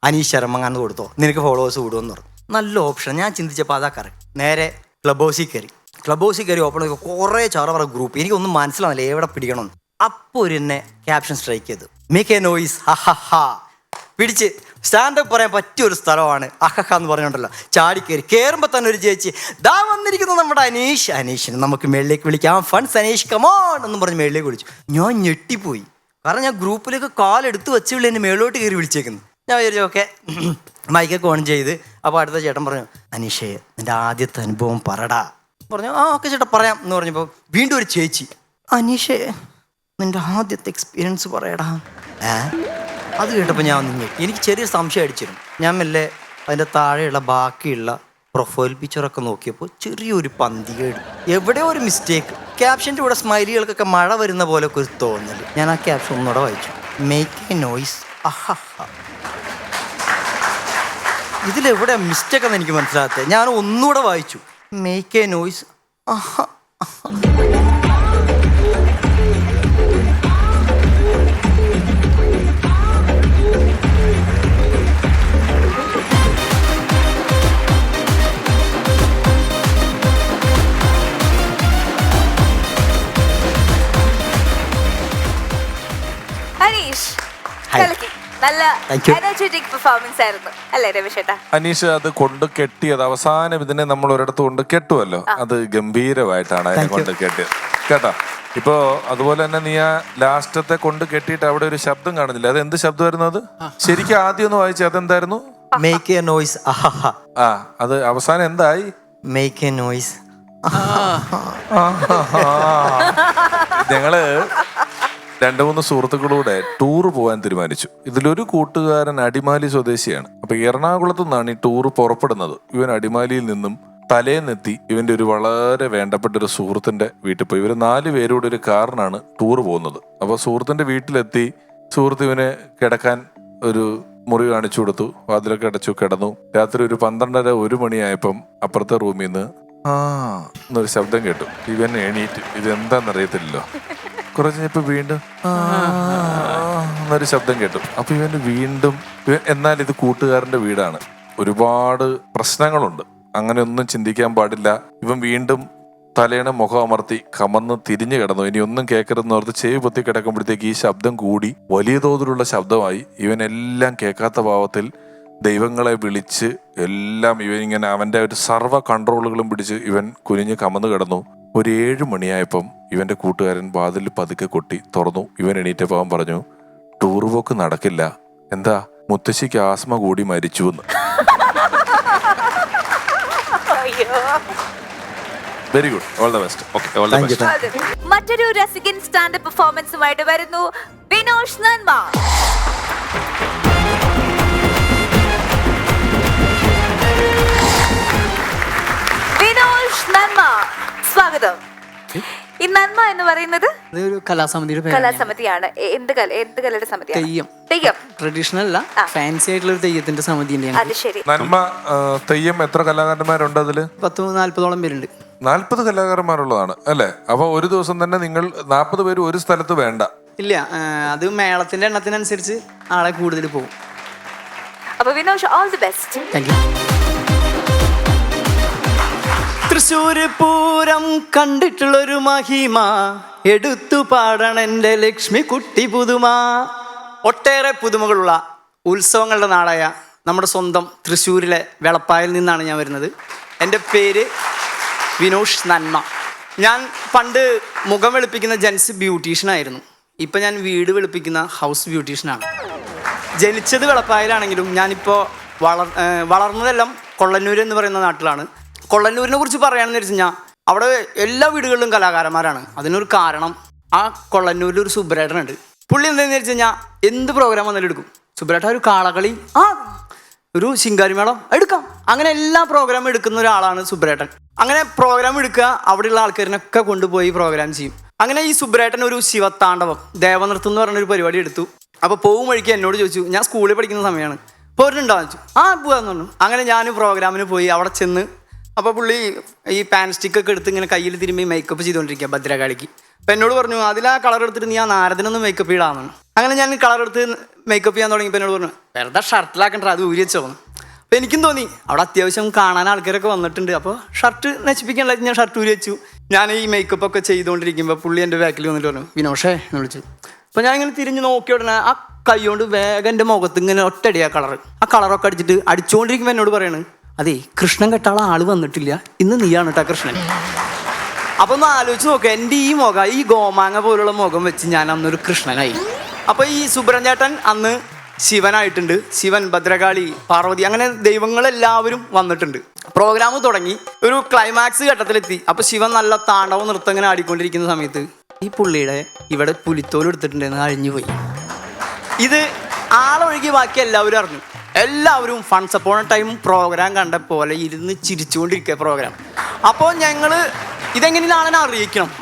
Aneesh ശർമ്മങ്ങാന്ന് കൊടുത്തോ, നിനക്ക് ഫോളോവേഴ്സ് കൂടുമെന്ന് പറഞ്ഞു. നല്ല ഓപ്ഷൻ. ഞാൻ ചിന്തിച്ചപ്പോൾ അതാ കറക്റ്റ്. നേരെ ക്ലബ് ഹൗസിൽ കയറി ഓപ്പൺ ചെയ്തു. കുറേ ചാറവറ ഗ്രൂപ്പ്, എനിക്കൊന്നും മനസ്സിലാവില്ല എവിടെ പിടിക്കണമെന്ന്. അപ്പോൾ ഒരു എന്നെ ക്യാപ്ഷൻ സ്ട്രൈക്ക് ചെയ്തു, മേക്ക് എ നോയിസ് ഹഹ. പിടിച്ച് സ്റ്റാൻഡപ്പ് പറയാൻ പറ്റിയൊരു സ്ഥലമാണ് അഹഹ എന്ന് പറഞ്ഞുകൊണ്ടല്ലോ. കയറുമ്പോൾ തന്നെ ഒരു ചേച്ചി, ദാ വന്നിരിക്കുന്നു നമ്മുടെ അനീഷിന് നമുക്ക് മേളിലേക്ക് വിളിക്കാം, ഫണ്ട്സ് അനീഷ് കമോൺ എന്ന് പറഞ്ഞ് മേളിലേക്ക് വിളിച്ചു. ഞാൻ ഞെട്ടിപ്പോയി. കാരണം ഞാൻ ഗ്രൂപ്പിലേക്ക് കാലെടുത്ത് വെച്ചുള്ള എന്നെ മേളോട്ട് കയറി വിളിച്ചേക്കുന്നു. ഞാൻ വിചാരിച്ചു ഓക്കെ, മൈക്കൊക്കെ ഓൺ ചെയ്ത്. അപ്പോൾ അടുത്ത ചേട്ടൻ പറഞ്ഞു, അനീഷേ നിൻ്റെ ആദ്യത്തെ അനുഭവം പറടാ. പറഞ്ഞു, ആ ഓക്കെ ചേട്ടാ പറയാം എന്ന് പറഞ്ഞപ്പോൾ വീണ്ടും ഒരു ചേച്ചി, അനീഷേ നിൻ്റെ ആദ്യത്തെ എക്സ്പീരിയൻസ് പറയടാ. അത് കേട്ടപ്പോൾ ഞാൻ ഒന്ന് ഞെട്ടി. എനിക്ക് ചെറിയ സംശയം അടിച്ചിരുന്നു. ഞാൻ മെല്ലെ അതിൻ്റെ താഴെയുള്ള ബാക്കിയുള്ള പ്രൊഫൈൽ പിക്ചറൊക്കെ നോക്കിയപ്പോൾ ചെറിയൊരു പന്തികേട്, എവിടെയോ ഒരു മിസ്റ്റേക്ക്. ക്യാപ്ഷൻ്റെ കൂടെ സ്മൈലികൾക്കൊക്കെ മഴ വരുന്ന പോലെയൊക്കെ ഒരു തോന്നൽ. ഞാൻ ആ ക്യാപ്ഷൻ ഒന്നുകൂടെ വായിച്ചു, മേക്ക് എ നോയ്സ് അഹ. ഇതിലെവിടെ മിസ്റ്റേക്ക് എന്ന് എനിക്ക് മനസ്സിലാകാത്തത്. ഞാൻ ഒന്നുകൂടെ വായിച്ചു, മേക്ക് എ നോയ്സ് അഹ. അനീഷ് കലക്കി. നല്ല എനർജറ്റിക് പെർഫോമൻസ് ആയിരുന്നു അല്ലേ രമേശ് ചേട്ടാ? അനീഷ് അത് കൊണ്ട് കെട്ടിയത് അവസാനം ഇതിനെ നമ്മൾ ഒരിടത്ത് കൊണ്ട് കെട്ടുമല്ലോ, അത് ഗംഭീരമായിട്ടാണ് അതിനെ കൊണ്ട് കെട്ടിയത് കേട്ടോ. ഇപ്പോ അതുപോലെ തന്നെ നീ ആ ലാസ്റ്റത്തെ കൊണ്ട് കെട്ടിയിട്ട് അവിടെ ഒരു ശബ്ദം കാണുന്നില്ല, അത് എന്ത് ശബ്ദമായിരുന്നു? അത് ശരിക്കും ആദ്യം ഒന്ന് വായിച്ചത് അതെന്തായിരുന്നു? മേക്ക് എ നോയ്സ് അഹ. ആ അത് അവസാനം എന്തായി? Make a noise. ഞങ്ങള് 2-3 സുഹൃത്തുക്കളൂടെ ടൂർ പോകാൻ തീരുമാനിച്ചു. ഇതിലൊരു കൂട്ടുകാരൻ അടിമാലി സ്വദേശിയാണ്. അപ്പൊ എറണാകുളത്തു നിന്നാണ് ഈ ടൂർ പുറപ്പെടുന്നത്. ഇവൻ അടിമാലിയിൽ നിന്നും തലേന്നെത്തി ഇവന്റെ ഒരു വളരെ വേണ്ടപ്പെട്ട ഒരു സുഹൃത്തിന്റെ വീട്ടിൽ പോയി. ഇവര് 4 പേരോട് ഒരു കാറിനാണ് ടൂർ പോകുന്നത്. അപ്പൊ സുഹൃത്തിന്റെ വീട്ടിലെത്തി സുഹൃത്ത് ഇവന് കിടക്കാൻ ഒരു മുറി കാണിച്ചു കൊടുത്തു, വാതിലൊക്കെ അടച്ചു, കിടന്നു. രാത്രി ഒരു 12:30-1 മണിയായപ്പം അപ്പുറത്തെ റൂമിൽ നിന്ന് എന്നൊരു ശബ്ദം കേട്ടു. ഇവൻ എണീറ്റ്, ഇതെന്താന്നറിയത്തില്ലല്ലോ. കുറഞ്ഞപ്പോ വീണ്ടും എന്നൊരു ശബ്ദം കേട്ടു. അപ്പൊ ഇവന് വീണ്ടും, എന്നാൽ ഇത് കൂട്ടുകാരന്റെ വീടാണ്, ഒരുപാട് പ്രശ്നങ്ങളുണ്ട്, അങ്ങനെ ഒന്നും ചിന്തിക്കാൻ പാടില്ല. ഇവൻ വീണ്ടും തലേണ മുഖം അമർത്തി കമന്ന് തിരിഞ്ഞു കിടന്നു. ഇനി ഒന്നും കേൾക്കരുതെന്ന് ഓർത്ത് ചെവി പൊത്തി കിടക്കുമ്പോഴത്തേക്ക് ഈ ശബ്ദം കൂടി വലിയ തോതിലുള്ള ശബ്ദമായി. ഇവൻ എല്ലാം കേൾക്കാത്ത ഭാവത്തിൽ ദൈവങ്ങളെ വിളിച്ച് എല്ലാം ഇവൻ ഇങ്ങനെ അവന്റെ ഒരു സർവ്വ കൺട്രോളുകളും പിടിച്ച് ഇവൻ കുനിഞ്ഞ് കമന്ന് കിടന്നു. ഒരു 7 മണിയായപ്പം ഇവന്റെ കൂട്ടുകാരൻ വാതിൽ പതുക്കെ കൊട്ടി തുറന്നു. ഇവൻ എണീറ്റപ്പോൾ അവൻ പറഞ്ഞു, ടൂർ പോക്ക് നടക്കില്ല. എന്താ? മുത്തശ്ശിക്ക് ആസ്മ കൂടി മരിച്ചു എന്ന്. Very good, all the best. Okay, all the best. മറ്റൊരു രസികൻ സ്റ്റാൻഡപ്പ് പെർഫോമൻസുമായിട്ട് വരുന്നു വിനോഷ് നന്മ. വിനോഷ് നന്മ, സ്വാഗതം. ഈ നന്മ എന്ന് പറയുന്നത് ഒരു കലാസമിതിയുടെ കലാസമിതിയാണ്. എന്ത് കലയുടെ സമിതിയാണ്? തെയ്യം. തെയ്യം ട്രഡീഷണൽ അല്ല, ഫാൻസി ആയിട്ടുള്ള ഒരു തെയ്യത്തിന്റെ സമിതി. അത് ശരി. നന്മ തെയ്യം എത്ര കലാകാരന്മാരുണ്ട് അതില്? 40-40ഓളം പേരുണ്ട്. 40 കലാകാരന്മാരുള്ളതാണ് അല്ലേ? അപ്പൊ ഒരു ദിവസം തന്നെ നിങ്ങൾ 40 പേര് ഒരു സ്ഥലത്ത് വേണ്ട? ഇല്ല, അത് മേളത്തിന്റെ എണ്ണത്തിനനുസരിച്ച് ആളെ കൂടുതൽ പോകും. അപ്പൊ Vinosh, all the best. Thank you. Thrissur Pooram കണ്ടിട്ടുള്ളൊരു മഹിമ, എടുത്തു പാടണം എൻ്റെ ലക്ഷ്മി കുട്ടി പുതുമ. ഒട്ടേറെ പുതുമകളുള്ള ഉത്സവങ്ങളുടെ നാടായ നമ്മുടെ സ്വന്തം തൃശ്ശൂരിലെ വെളപ്പായിൽ നിന്നാണ് ഞാൻ വരുന്നത്. എൻ്റെ പേര് വിനോഷ് നന്മ. ഞാൻ പണ്ട് മുഖം വെളുപ്പിക്കുന്ന ജെൻസ് ബ്യൂട്ടീഷ്യനായിരുന്നു. ഇപ്പം ഞാൻ വീട് വെളുപ്പിക്കുന്ന ഹൗസ് ബ്യൂട്ടീഷ്യനാണ്. ജനിച്ചത് വെളപ്പായിലാണെങ്കിലും ഞാനിപ്പോൾ വളർന്നതെല്ലാം കൊള്ളന്നൂർ എന്ന് പറയുന്ന നാട്ടിലാണ്. കൊള്ളന്നൂരിനെ കുറിച്ച് പറയുകയാണെന്ന് വെച്ച് കഴിഞ്ഞാൽ അവിടെ എല്ലാ വീടുകളിലും കലാകാരന്മാരാണ്. അതിനൊരു കാരണം, ആ കൊള്ളന്നൂരിൽ ഒരു സുബ്രേട്ടനുണ്ട്. പുള്ളി എന്താണെന്ന് വെച്ച് കഴിഞ്ഞാൽ എന്ത് പ്രോഗ്രാം വന്നാലും എടുക്കും. സുബ്രേട്ട ഒരു കാളകളി, ഒരു ശിങ്കാരിമേളം എടുക്കാം, അങ്ങനെ എല്ലാ പ്രോഗ്രാമും എടുക്കുന്ന ഒരാളാണ് സുബ്രേട്ടൻ. അങ്ങനെ പ്രോഗ്രാം എടുക്കുക, അവിടെയുള്ള ആൾക്കാരിനൊക്കെ കൊണ്ടുപോയി പ്രോഗ്രാം ചെയ്യും. അങ്ങനെ ഈ സുബ്രേട്ടൻ ഒരു ശിവത്താണ്ഡവം ദേവനൃത്തം എന്ന് പറഞ്ഞൊരു പരിപാടി എടുത്തു. അപ്പോൾ പോകും വഴിക്ക് എന്നോട് ചോദിച്ചു, ഞാൻ സ്കൂളിൽ പഠിക്കുന്ന സമയമാണ്, പോരുന്നുണ്ടാന്ന് ചോദിച്ചു. പോകാന്ന് പറഞ്ഞു. അങ്ങനെ ഞാൻ പ്രോഗ്രാമിന് പോയി. അവിടെ ചെന്ന് അപ്പോൾ പുള്ളി ഈ പാൻ സ്റ്റിക്കൊക്കെ എടുത്ത് ഇങ്ങനെ കയ്യിൽ തിരുമ്പി മേക്കപ്പ് ചെയ്തുകൊണ്ടിരിക്കുക ഭദ്രകാളിക്ക്. അപ്പം എന്നോട് പറഞ്ഞു, അതിൽ ആ കളർ എടുത്തിട്ട് നീ ആ നാരദനൊന്നും മേക്കപ്പ് ഇടാമെന്നാണ്. അങ്ങനെ ഞാൻ കളർ എടുത്ത് മേക്കപ്പ് ചെയ്യാൻ തുടങ്ങിയപ്പോൾ എന്നോട് പറഞ്ഞു, വെറുതെ ഷർട്ടിലാക്കണ്ട, അത് ഊരി വെച്ചോ. അപ്പോൾ എനിക്കും തോന്നി അവിടെ അത്യാവശ്യം കാണാൻ ആൾക്കാരൊക്കെ വന്നിട്ടുണ്ട്, അപ്പോൾ ഷർട്ട് നശിപ്പിക്കാനുള്ള ഞാൻ ഷർട്ട് ഊരി വെച്ചു. ഞാൻ ഈ മേക്കപ്പ് ഒക്കെ ചെയ്തുകൊണ്ടിരിക്കുമ്പോൾ പുള്ളി എൻ്റെ ബാക്കിൽ വന്നിട്ട് പറഞ്ഞു, വിനോഷേ എന്ന് വിളിച്ചു. അപ്പോൾ ഞാൻ ഇങ്ങനെ തിരിഞ്ഞ് നോക്കിയ ഉടനെ ആ കൈ കൊണ്ട് വേഗം എൻ്റെ മുഖത്ത് ഇങ്ങനെ ഒറ്റടി ആ കളറൊക്കെ അടിച്ചിട്ട് അടിച്ചുകൊണ്ടിരിക്കുമ്പോൾ എന്നോട് പറയാണ്, അതേ കൃഷ്ണൻ കെട്ടാളെ ആള് വന്നിട്ടില്ല, ഇന്ന് നീയാണ് കേട്ടോ കൃഷ്ണൻ. അപ്പൊ ഒന്ന് ആലോചിച്ച് നോക്കുക, എൻ്റെ ഈ മുഖം, ഈ ഗോമാങ്ങ പോലുള്ള മുഖം വെച്ച് ഞാൻ അന്നൊരു കൃഷ്ണനായി. അപ്പൊ ഈ സുബ്രഹ്മണ്യേട്ടൻ അന്ന് ശിവനായിട്ടുണ്ട്. ശിവൻ, ഭദ്രകാളി, പാർവതി, അങ്ങനെ ദൈവങ്ങളെല്ലാവരും വന്നിട്ടുണ്ട്. പ്രോഗ്രാം തുടങ്ങി, ഒരു ക്ലൈമാക്സ് ഘട്ടത്തിലെത്തി. അപ്പൊ ശിവൻ നല്ല താണ്ഡവ നൃത്തം ഇങ്ങനെ ആടിക്കൊണ്ടിരിക്കുന്ന സമയത്ത് ഈ പുള്ളിയുടെ ഇവിടെ പുലിത്തോൽ എടുത്തിട്ടുണ്ടെന്ന് അഴിഞ്ഞു പോയി. ഇത് ആളൊഴുകി ബാക്കി എല്ലാവരും അറിഞ്ഞു. എല്ലാവരും ഫൺസ് അപ്പോൺ ടൈം പ്രോഗ്രാം കണ്ട പോലെ ഇരുന്ന് ചിരിച്ചുകൊണ്ടിരിക്കുക പ്രോഗ്രാം. അപ്പോൾ ഞങ്ങൾ ഇതെങ്ങനെയാണ് ആളെ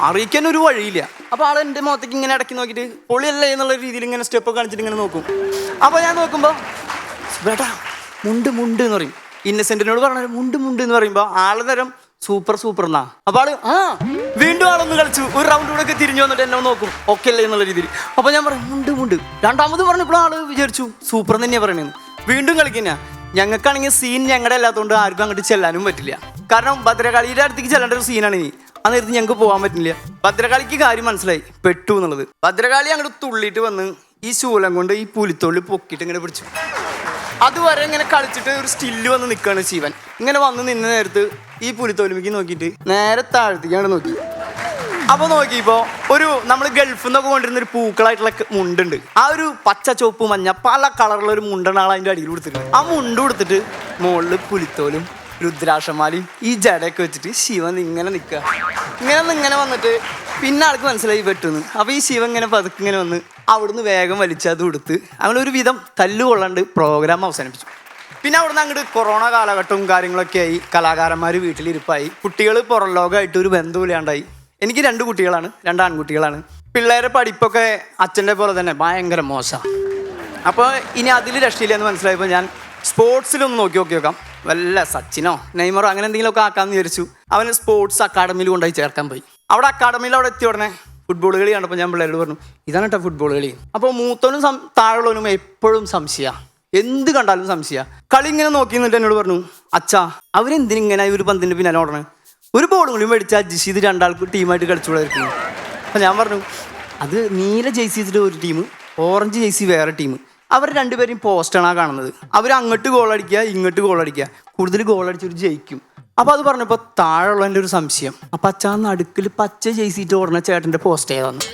അറിയിക്കാൻ ഒരു വഴിയില്ല. അപ്പോൾ ആൾ എൻ്റെ മുഖത്തേക്ക് ഇങ്ങനെ ഇടയ്ക്ക് നോക്കിയിട്ട് പൊളിയല്ലേ എന്നുള്ള രീതിയിൽ ഇങ്ങനെ സ്റ്റെപ്പ് കാണിച്ചിട്ട് ഇങ്ങനെ നോക്കും. അപ്പോൾ ഞാൻ നോക്കുമ്പോൾ ബേട്ടാ മുണ്ട് എന്ന് പറയും. ഇന്നസെൻറ്റിനോട് പറഞ്ഞാൽ മുണ്ട് എന്ന് പറയുമ്പോൾ ആള് തരം സൂപ്പർ എന്നാ. അപ്പോൾ ആള് വീണ്ടും ആളൊന്ന് കളിച്ചു, ഒരു റൗണ്ട് കൂടെ ഒക്കെ തിരിഞ്ഞു വന്നിട്ട് എന്നെ നോക്കും ഓക്കെ അല്ലേ എന്നുള്ള രീതിയിൽ. അപ്പോൾ ഞാൻ പറയും മുണ്ട്. രണ്ടാമത് പറഞ്ഞപ്പോൾ ആള് വിചാരിച്ചു സൂപ്പർ എന്ന് തന്നെയാണ് പറയണത്. വീണ്ടും കളിക്കുന്ന ഞങ്ങൾക്കാണെങ്കിൽ സീൻ ഞങ്ങളുടെ അല്ലാത്തതുകൊണ്ട് ആർക്കും അങ്ങോട്ട് ചെല്ലാനും പറ്റില്ല. കാരണം ഭദ്രകാളിയുടെ അടുത്തേക്ക് ചെല്ലേണ്ട ഒരു സീനാണ് ഇനി. ആ നേരത്ത് ഞങ്ങൾക്ക് പോകാൻ പറ്റില്ല. ഭദ്രകാളിക്ക് കാര്യം മനസ്സിലായി, പെട്ടു എന്നുള്ളത്. ഭദ്രകാളി അങ്ങോട്ട് തുള്ളിയിട്ട് വന്ന് ഈ ശൂലം കൊണ്ട് ഈ പുലിത്തോളിൽ പൊക്കിയിട്ട് ഇങ്ങനെ പിടിച്ചു. അതുവരെ ഇങ്ങനെ കളിച്ചിട്ട് ഒരു സ്റ്റില്ല് വന്ന് നിൽക്കുകയാണ് ശിവൻ. ഇങ്ങനെ വന്ന് നിന്ന നേരത്ത് ഈ പുലിത്തോലിമിക്ക് നോക്കിയിട്ട് നേരെ താഴത്തേക്കാണ് നോക്കി. അപ്പോൾ നോക്കിയപ്പോൾ ഒരു നമ്മൾ ഗൾഫിൽ നിന്നൊക്കെ കൊണ്ടിരുന്ന ഒരു പൂക്കളായിട്ടുള്ള മുണ്ടുണ്ട്. ആ ഒരു പച്ച ചുവപ്പ് മഞ്ഞ പല കളറുള്ള ഒരു മുണ്ടാണ് ആൾ അതിൻ്റെ അടിയിൽ കൊടുത്തിട്ടുണ്ട്. ആ മുണ്ട് കൊടുത്തിട്ട് മുകളിൽ പുലിത്തോലും രുദ്രാക്ഷമാലയും ഈ ജടയൊക്കെ വെച്ചിട്ട് ശിവൻ ഇങ്ങനെ നിൽക്കുക. ഇങ്ങനെ വന്നിട്ട് പിന്നെ ആൾക്ക് മനസ്സിലായി പെട്ടെന്ന്. അപ്പോൾ ഈ ശിവൻ ഇങ്ങനെ പതുക്കെ ഇങ്ങനെ വന്ന് അവിടുന്ന് വേഗം വലിച്ചത് കൊടുത്ത് അങ്ങനെ ഒരു വിധം തല്ലുകൊള്ളാണ്ട് പ്രോഗ്രാം അവസാനിപ്പിച്ചു. പിന്നെ അവിടുന്ന് അങ്ങോട്ട് കൊറോണ കാലഘട്ടവും കാര്യങ്ങളൊക്കെ ആയി. കലാകാരന്മാർ വീട്ടിലിരിപ്പായി. കുട്ടികൾ പുറം ലോകമായിട്ട് ഒരു ബന്ധമില്ലാണ്ടായി. എനിക്ക് 2 കുട്ടികളാണ്, 2 ആൺകുട്ടികളാണ്. പിള്ളേരെ പഠിപ്പൊക്കെ അച്ഛൻ്റെ പോലെ തന്നെ ഭയങ്കര മോശമാണ്. അപ്പോൾ ഇനി അതിൽ രക്ഷയില്ലെന്ന് മനസ്സിലായപ്പോൾ ഞാൻ സ്പോർട്സിലൊന്ന് നോക്കാം. വല്ല സച്ചിനോ നെയ്മറോ അങ്ങനെ എന്തെങ്കിലുമൊക്കെ ആക്കാമെന്ന് വിചാരിച്ചു. അവന് സ്പോർട്സ് അക്കാഡമിയിൽ കൊണ്ടുപോയി ചേർക്കാൻ പോയി. അവിടെ അക്കാഡമിയിൽ എത്തിയ ഉടനെ ഫുട്ബോൾ കളി കണ്ടപ്പോൾ ഞാൻ പിള്ളേരോട് പറഞ്ഞു ഇതാണ് കേട്ടോ ഫുട്ബോൾ കളി. അപ്പോൾ മൂത്തവനും താഴെയുള്ളവനും എപ്പോഴും സംശയമാണ്, എന്ത് കണ്ടാലും സംശയമാണ്. കളി ഇങ്ങനെ നോക്കി നിന്നിട്ട് എന്നോട് പറഞ്ഞു അച്ഛാ അവരെന്തിനിങ്ങനെ ഒരു പന്തിൻ്റെ പിന്നാലെ ഓടണേ, ഒരു ബോളും കൂടി മേടിച്ച് അഡ്ജസ്റ്റ് ചെയ്ത് 2 ആൾക്ക് ടീമായിട്ട് കളിച്ചുകൊണ്ടിരിക്കുന്നു. അപ്പോൾ ഞാൻ പറഞ്ഞു അത് നീല ജേഴ്സി വെച്ചിട്ട് ഒരു ടീം, ഓറഞ്ച് ജേഴ്സി വേറെ ടീം. അവർ 2 പേരെയും പോസ്റ്റാണ് കാണുന്നത്. അവർ അങ്ങോട്ട് ഗോളടിക്കുക ഇങ്ങോട്ട് ഗോളടിക്കുക, കൂടുതൽ ഗോളടിച്ചൊരു ജയിക്കും. അപ്പോൾ അത് പറഞ്ഞപ്പോൾ താഴെയുള്ളതിൻ്റെ ഒരു സംശയം, അപ്പം അച്ഛാ നടുക്കിൽ പച്ച ജേഴ്സിയിട്ട് ഓടുന്ന ചേട്ടൻ്റെ പോസ്റ്റ് ഏതാന്ന്.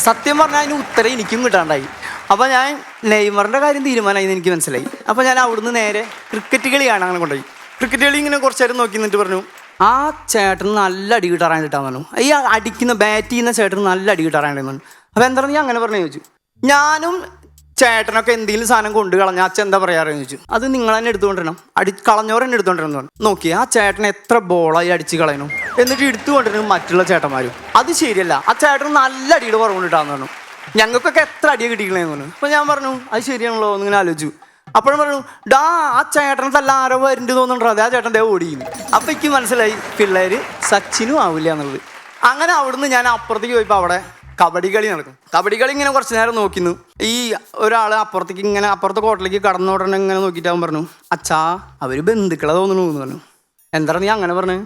സത്യം പറഞ്ഞാൽ അതിന് ഉത്തരം എനിക്കും കിട്ടാണ്ടായി. അപ്പോൾ ഞാൻ നെയ്മറിൻ്റെ കാര്യം തീരുമാനമായി എന്ന് എനിക്ക് മനസ്സിലായി. അപ്പോൾ ഞാൻ അവിടുന്ന് നേരെ ക്രിക്കറ്റ് കളിയാണ് അങ്ങനെ കൊണ്ടുപോയി. ക്രിക്കറ്റ് കളി ഇങ്ങനെ കുറച്ച് നേരം നോക്കി നിന്നിട്ട് പറഞ്ഞു ആ ചേട്ടന് നല്ല അടി കിട്ടാറായിട്ടാന്ന് പറഞ്ഞു. ഈ അടിക്കുന്ന ബാറ്റ് ചെയ്യുന്ന ചേട്ടന് നല്ല അടി കിട്ടാറായിട്ടാന്ന് പറഞ്ഞു. അപ്പോൾ എന്താണെന്ന് ഞാൻ അങ്ങനെ പറഞ്ഞു ചോദിച്ചു. ഞാനും ചേട്ടനൊക്കെ എന്തെങ്കിലും സാധനം കൊണ്ട് കളഞ്ഞാൽ അച്ഛൻ എന്താ പറയാറെന്ന് ചോദിച്ചു. അത് നിങ്ങൾ തന്നെ എടുത്തുകൊണ്ടിരണം, കളഞ്ഞോർ തന്നെ എടുത്തുകൊണ്ടിരണം പറഞ്ഞു. നോക്കി ആ ചേട്ടൻ എത്ര ബോളായി അടിച്ച് കളയണം, എന്നിട്ട് എടുത്തുകൊണ്ടിരുന്നു മറ്റുള്ള ചേട്ടന്മാരും. അത് ശരിയല്ല, ആ ചേട്ടൻ നല്ല അടിയുടെ കുറവുകൊണ്ടിട്ടാന്ന് പറഞ്ഞു. ഞങ്ങൾക്കൊക്കെ എത്ര അടിയാണ് കിട്ടിക്കണേന്ന് പറഞ്ഞു. അപ്പോൾ ഞാൻ പറഞ്ഞു അത് ശരിയാണല്ലോ എന്നിങ്ങനെ ആലോചിച്ചു. അപ്പോഴും പറഞ്ഞു ആ ചേട്ടനെ തല്ല ആരോ വരുന്നുണ്ട് തോന്നുന്നുണ്ടോ, അതെ ആ ചേട്ടൻ ദേ ഓടിയിരുന്നു. അപ്പോൾ എനിക്ക് മനസ്സിലായി പിള്ളേർ സച്ചിനും ആവില്ല എന്നുള്ളത്. അങ്ങനെ അവിടുന്ന് ഞാൻ അപ്പുറത്തേക്ക് പോയപ്പോൾ അവിടെ കബഡി കളി നടക്കും. കബഡി കളി ഇങ്ങനെ കുറച്ച് നേരം നോക്കിന്നു. ഈ ഒരാൾ അപ്പുറത്തേക്ക് ഇങ്ങനെ അപ്പുറത്തെ കോട്ടിലേക്ക് കടന്നോടനെ ഇങ്ങനെ നോക്കിയിട്ടാവും പറഞ്ഞു അച്ഛാ അവർ ബന്ധുക്കളെ തോന്നുന്നു എന്ന് പറഞ്ഞു. എന്താ നീ അങ്ങനെ പറഞ്ഞു?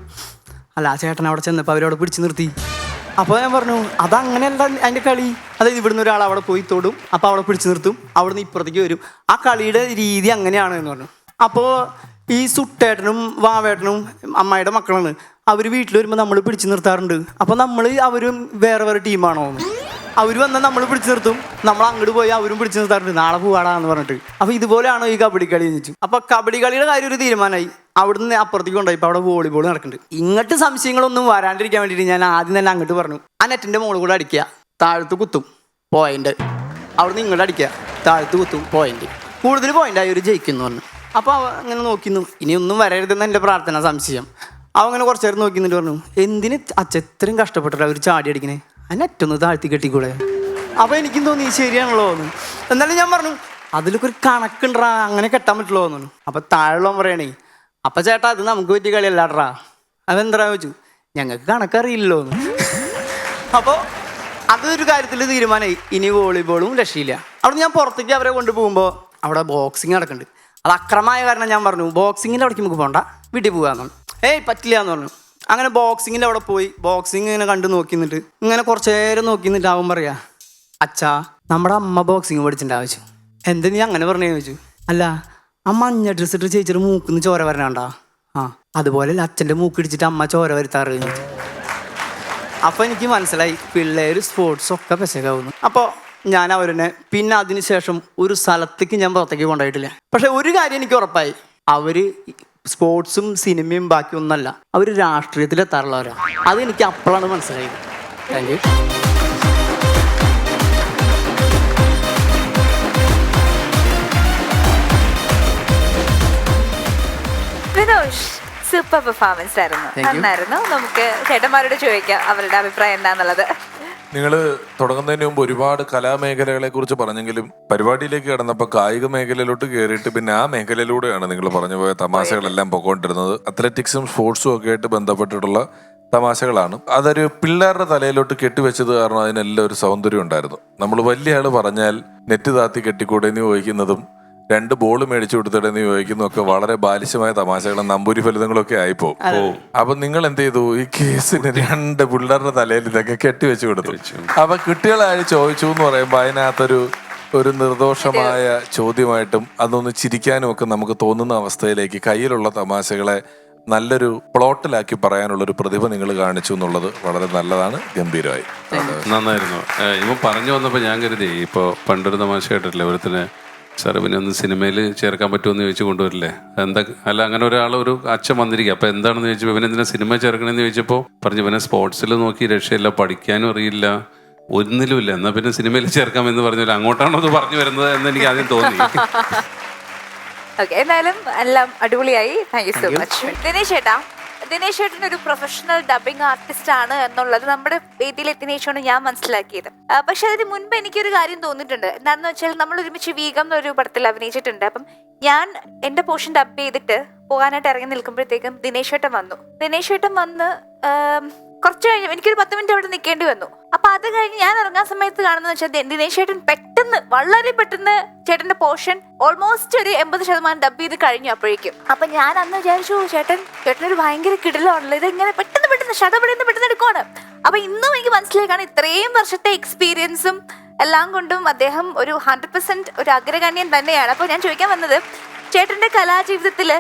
അല്ല ആ ചേട്ടൻ അവിടെ ചെന്നപ്പോൾ അവരവിടെ പിടിച്ച് നിർത്തി. അപ്പോൾ ഞാൻ പറഞ്ഞു അതങ്ങനെയല്ല അതിൻ്റെ കളി, അതായത് ഇവിടുന്ന് ഒരാൾ അവിടെ പോയി തൊടും, അപ്പോൾ അവിടെ പിടിച്ച് നിർത്തും, അവിടുന്ന് ഇപ്പുറത്തേക്ക് വരും, ആ കളിയുടെ രീതി അങ്ങനെയാണ് എന്ന് പറഞ്ഞു. അപ്പോൾ ഈ സുട്ടേട്ടനും വാവേട്ടനും അമ്മായിയുടെ മക്കളാണ്, അവർ വീട്ടിൽ വരുമ്പോൾ നമ്മൾ പിടിച്ച് നിർത്താറുണ്ട്. അപ്പോൾ അവരും വേറെ ടീമാണോ, അവർ വന്നാൽ നമ്മൾ പിടിച്ച് നിർത്തും, നമ്മൾ അങ്ങോട്ട് പോയി അവരും പിടിച്ച് നിർത്താറുണ്ട്, നാളെ പോവാടാന്ന് പറഞ്ഞിട്ട്. അപ്പോൾ ഇതുപോലെയാണോ ഈ കബഡി കളി എന്ന് ചോദിച്ചു. അപ്പോൾ കബഡി കളിയുടെ കാര്യം ഒരു തീരുമാനമായി. അവിടുന്ന് അപ്പുറത്തേക്ക് കൊണ്ടുപോയി. ഇപ്പോൾ അവിടെ വോളിബോൾ നടക്കുന്നുണ്ട്. ഇങ്ങോട്ട് സംശയങ്ങളൊന്നും വരാണ്ടിരിക്കാൻ വേണ്ടിയിട്ട് ഞാൻ ആദ്യം തന്നെ അങ്ങോട്ട് പറഞ്ഞു ആ നെറ്റിൻ്റെ മുകളിൽ കൂടെ അടിക്കുക, താഴത്ത് കുത്തും പോയിന്റ്, അവിടുന്ന് ഇങ്ങോട്ട് അടിക്കുക, താഴത്ത് കുത്തും പോയിന്റ്, കൂടുതൽ പോയിന്റ് ആയി ഒരു ജയിക്കുന്നു പറഞ്ഞു. അപ്പോൾ അങ്ങനെ നോക്കുന്നു, ഇനിയൊന്നും വരരുതെന്ന് എൻ്റെ പ്രാർത്ഥന. സംശയം അവ അങ്ങനെ കുറച്ച് നേരം നോക്കി എന്നിട്ട് പറഞ്ഞു എന്തിന് അച്ഛൻ ഇത്രയും കഷ്ടപ്പെട്ടിട്ട് അവർ ചാടി അടിക്കണേ, ആ നെറ്റൊന്ന് താഴ്ത്തി കെട്ടിക്കൂടെ. അപ്പോൾ എനിക്കും തോന്നി ശരിയാണല്ലോ എന്ന്. എന്നാലും ഞാൻ പറഞ്ഞു അതിലൊക്കെ ഒരു കണക്കുണ്ടാ, അങ്ങനെ കെട്ടാൻ പറ്റുള്ളൂ എന്ന് പറഞ്ഞു. അപ്പോൾ താഴെയുള്ള പറയണേ അപ്പം ചേട്ടാ അത് നമുക്ക് പറ്റിയ കളിയല്ലാട്രാ. അതെന്താ ചോദിച്ചു, ഞങ്ങൾക്ക് കണക്കറിയില്ലല്ലോ എന്ന്. അപ്പോൾ അതൊരു കാര്യത്തിൽ തീരുമാനമായി. ഇനി വോളിബോളും രക്ഷയില്ല. അവിടെ ഞാൻ പുറത്തേക്ക് അവരെ കൊണ്ടുപോകുമ്പോൾ അവിടെ ബോക്സിങ് നടക്കുന്നുണ്ട്. അത് അക്രമമായ കാരണം ഞാൻ പറഞ്ഞു ബോക്സിങ്ങിൻ്റെ അവിടേക്ക് നമുക്ക് പോകണ്ട, വീട്ടിൽ പോകാമെന്ന്. പറ്റില്ല എന്ന് പറഞ്ഞു. അങ്ങനെ ബോക്സിങ്ങിൻ്റെ അവിടെ പോയി ബോക്സിങ് ഇങ്ങനെ കണ്ടു നോക്കി നിന്നിട്ട് ഇങ്ങനെ കുറച്ച് നേരം നോക്കി നിന്നിട്ട് അവൻ പറയാ അച്ഛാ നമ്മുടെ അമ്മ ബോക്സിങ് പഠിച്ചിട്ട് ആവശ്യം. എന്താ നീ അങ്ങനെ പറഞ്ഞു ചോദിച്ചു. അല്ല ആ മഞ്ഞ ഡ്രസ് ഇട്ട് ചേച്ചിയുടെ മൂക്കിന്ന് ചോര വരണണ്ടാ. അതുപോലെ അച്ഛൻ്റെ മൂക്ക് ഇടിച്ചിട്ട് അമ്മ ചോര വരുത്താറ്. അപ്പോൾ എനിക്ക് മനസ്സിലായി പിള്ളേർ സ്പോർട്സൊക്കെ പെശകാവുന്നു. അപ്പോൾ ഞാൻ അവരെന്നെ പിന്നെ അതിനുശേഷം ഒരു സ്ഥലത്തേക്ക് ഞാൻ പുറത്തേക്ക് കൊണ്ടുപോയിട്ടില്ല. പക്ഷെ ഒരു കാര്യം എനിക്ക് ഉറപ്പായി, അവർ സ്പോർട്സും സിനിമയും ബാക്കിയൊന്നല്ല, അവർ രാഷ്ട്രീയത്തിലെത്താറുള്ളവരാണ്. അതെനിക്ക് അപ്പോഴാണ് മനസ്സിലായത്. Thank you. സൂപ്പർ പെർഫോമൻസ് ആയിരുന്നു. നന്നായിരുന്നു. നമുക്ക് ചേട്ടന്മാരോട് ചോദിക്കാം അവരുടെ അഭിപ്രായം എന്താന്നുള്ളത്. നിങ്ങൾ തുടങ്ങുന്നതിന് മുമ്പ് ഒരുപാട് കലാമേഖലകളെ കുറിച്ച് പറഞ്ഞെങ്കിലും പരിപാടിയിലേക്ക് കടന്നപ്പോൾ കായിക മേഖലയിലോട്ട് കയറിയിട്ട് പിന്നെ ആ മേഖലയിലൂടെയാണ് നിങ്ങൾ പറഞ്ഞു പോയ തമാശകളെല്ലാം പൊക്കോണ്ടിരുന്നത്. അത്ലറ്റിക്സും സ്പോർട്സും ഒക്കെ ആയിട്ട് ബന്ധപ്പെട്ടിട്ടുള്ള തമാശകളാണ്. അതൊരു പിള്ളേരുടെ തലയിലോട്ട് കെട്ടിവെച്ചത് കാരണം അതിനെല്ലാം ഒരു സൗന്ദര്യം ഉണ്ടായിരുന്നു. നമ്മൾ വലിയ ആള് പറഞ്ഞാൽ നെറ്റ് താത്തി കെട്ടിക്കൂടെന്ന് ചോദിക്കുന്നതും 2 ബോൾ മേടിച്ചു കൊടുത്തിടെന്ന് ചോദിക്കുന്നതും ഒക്കെ വളരെ ബാലിശമായ തമാശകളും നമ്പൂരി ഫലിതങ്ങളും ഒക്കെ ആയിപ്പോ. അപ്പൊ നിങ്ങൾ എന്ത് ചെയ്തു? ഈ കേസിന് 2 പിള്ളേരുടെ തലയിൽ ഇതൊക്കെ കെട്ടിവെച്ച് കൊടുത്തു. അപ്പൊ കുട്ടികളായി ചോദിച്ചു എന്ന് പറയുമ്പോ അതിനകത്തൊരു നിർദോഷമായ ചോദ്യമായിട്ടും അതൊന്ന് ചിരിക്കാനും ഒക്കെ നമുക്ക് തോന്നുന്ന അവസ്ഥയിലേക്ക് കയ്യിലുള്ള തമാശകളെ നല്ലൊരു പ്ലോട്ടിലാക്കി പറയാനുള്ള ഒരു പ്രതിഭ നിങ്ങൾ കാണിച്ചു എന്നുള്ളത് വളരെ നല്ലതാണ്. ഗംഭീരമായി, നന്നായിരുന്നു. ഇവ പറഞ്ഞു വന്നപ്പോൾ ഞാൻ കരുതി ഇപ്പോൾ പണ്ടൊരു തമാശ കേട്ടിട്ടില്ലേ, ഒരുത്തിന് സാർ പിന്നെ ഒന്ന് സിനിമയിൽ ചേർക്കാൻ പറ്റുമെന്ന് ചോദിച്ചു കൊണ്ടുവരില്ലേ, എന്താ അല്ല അങ്ങനെ ഒരു അച്ഛൻ വന്നിരിക്കുക. അപ്പോൾ എന്താണെന്ന് ചോദിച്ചപ്പോൾ ഇവനെന്തിനാ സിനിമ ചേർക്കണമെന്ന് ചോദിച്ചപ്പോൾ പറഞ്ഞു ഇവനെ സ്പോർട്സിൽ നോക്കി രക്ഷയില്ല, പഠിക്കാനും അറിയില്ല, ഒന്നിലുമില്ല, എന്നാൽ പിന്നെ സിനിമയിൽ ചേർക്കാമെന്ന് പറഞ്ഞില്ല. അങ്ങോട്ടാണോ അത് പറഞ്ഞു വരുന്നത് എന്ന് എനിക്ക് ആദ്യം തോന്നി. ഓക്കെ, എന്തായാലും എല്ലാം അടിപൊളിയായി. Thank you so much. Dinesh ചേട്ടൻ ഒരു പ്രൊഫഷണൽ ഡബിങ് ആർട്ടിസ്റ്റ് ആണ് എന്നുള്ളത് നമ്മുടെ വേദിയിൽ എത്തിനേഷാണ് ഞാൻ മനസ്സിലാക്കിയത്. പക്ഷെ അതിന് മുൻപ് എനിക്കൊരു കാര്യം തോന്നിയിട്ടുണ്ട്. എന്താണെന്ന് വെച്ചാൽ നമ്മൾ ഒരുമിച്ച് വീഗം എന്നൊരു പടത്തിൽ അഭിനയിച്ചിട്ടുണ്ട്. അപ്പം ഞാൻ എന്റെ പോർഷൻ ഡബ് ചെയ്തിട്ട് പോകാനായിട്ട് ഇറങ്ങി നിൽക്കുമ്പോഴത്തേക്കും ദിനേശ് ചേട്ടൻ വന്ന് കുറച്ച് കഴിഞ്ഞ് എനിക്കൊരു 10 മിനിറ്റ് അവിടെ നിൽക്കേണ്ടി വന്നു. അപ്പൊ അത് കഴിഞ്ഞ് ഞാൻ ഇറങ്ങാൻ സമയത്ത് കാണുന്നത് വെച്ചാൽ ദിനേശ് ചേട്ടൻ വളരെ പെട്ടെന്ന് ചേട്ടന്റെ പോർഷൻ ഓൾമോസ്റ്റ് ഒരു 80% ഡബ് ചെയ്ത് കഴിഞ്ഞു അപ്പോഴേക്കും. അപ്പൊ ഞാൻ അന്ന് വിചാരിച്ചു ചേട്ടനൊരു ഭയങ്കര കിടിലാണല്ലോ, ഇത് ഇങ്ങനെ പെട്ടെന്ന് പെട്ടെന്ന് എടുക്കുവാണ്. അപ്പൊ ഇന്നും എനിക്ക് മനസ്സിലാക്കാണ് ഇത്രയും വർഷത്തെ എക്സ്പീരിയൻസും എല്ലാം കൊണ്ടും അദ്ദേഹം ഒരു 100% ഒരു അഗ്രഗണ്യൻ തന്നെയാണ്. അപ്പൊ ഞാൻ ചോദിക്കാൻ വന്നത്, ചേട്ടന്റെ കലാജീവിതത്തില്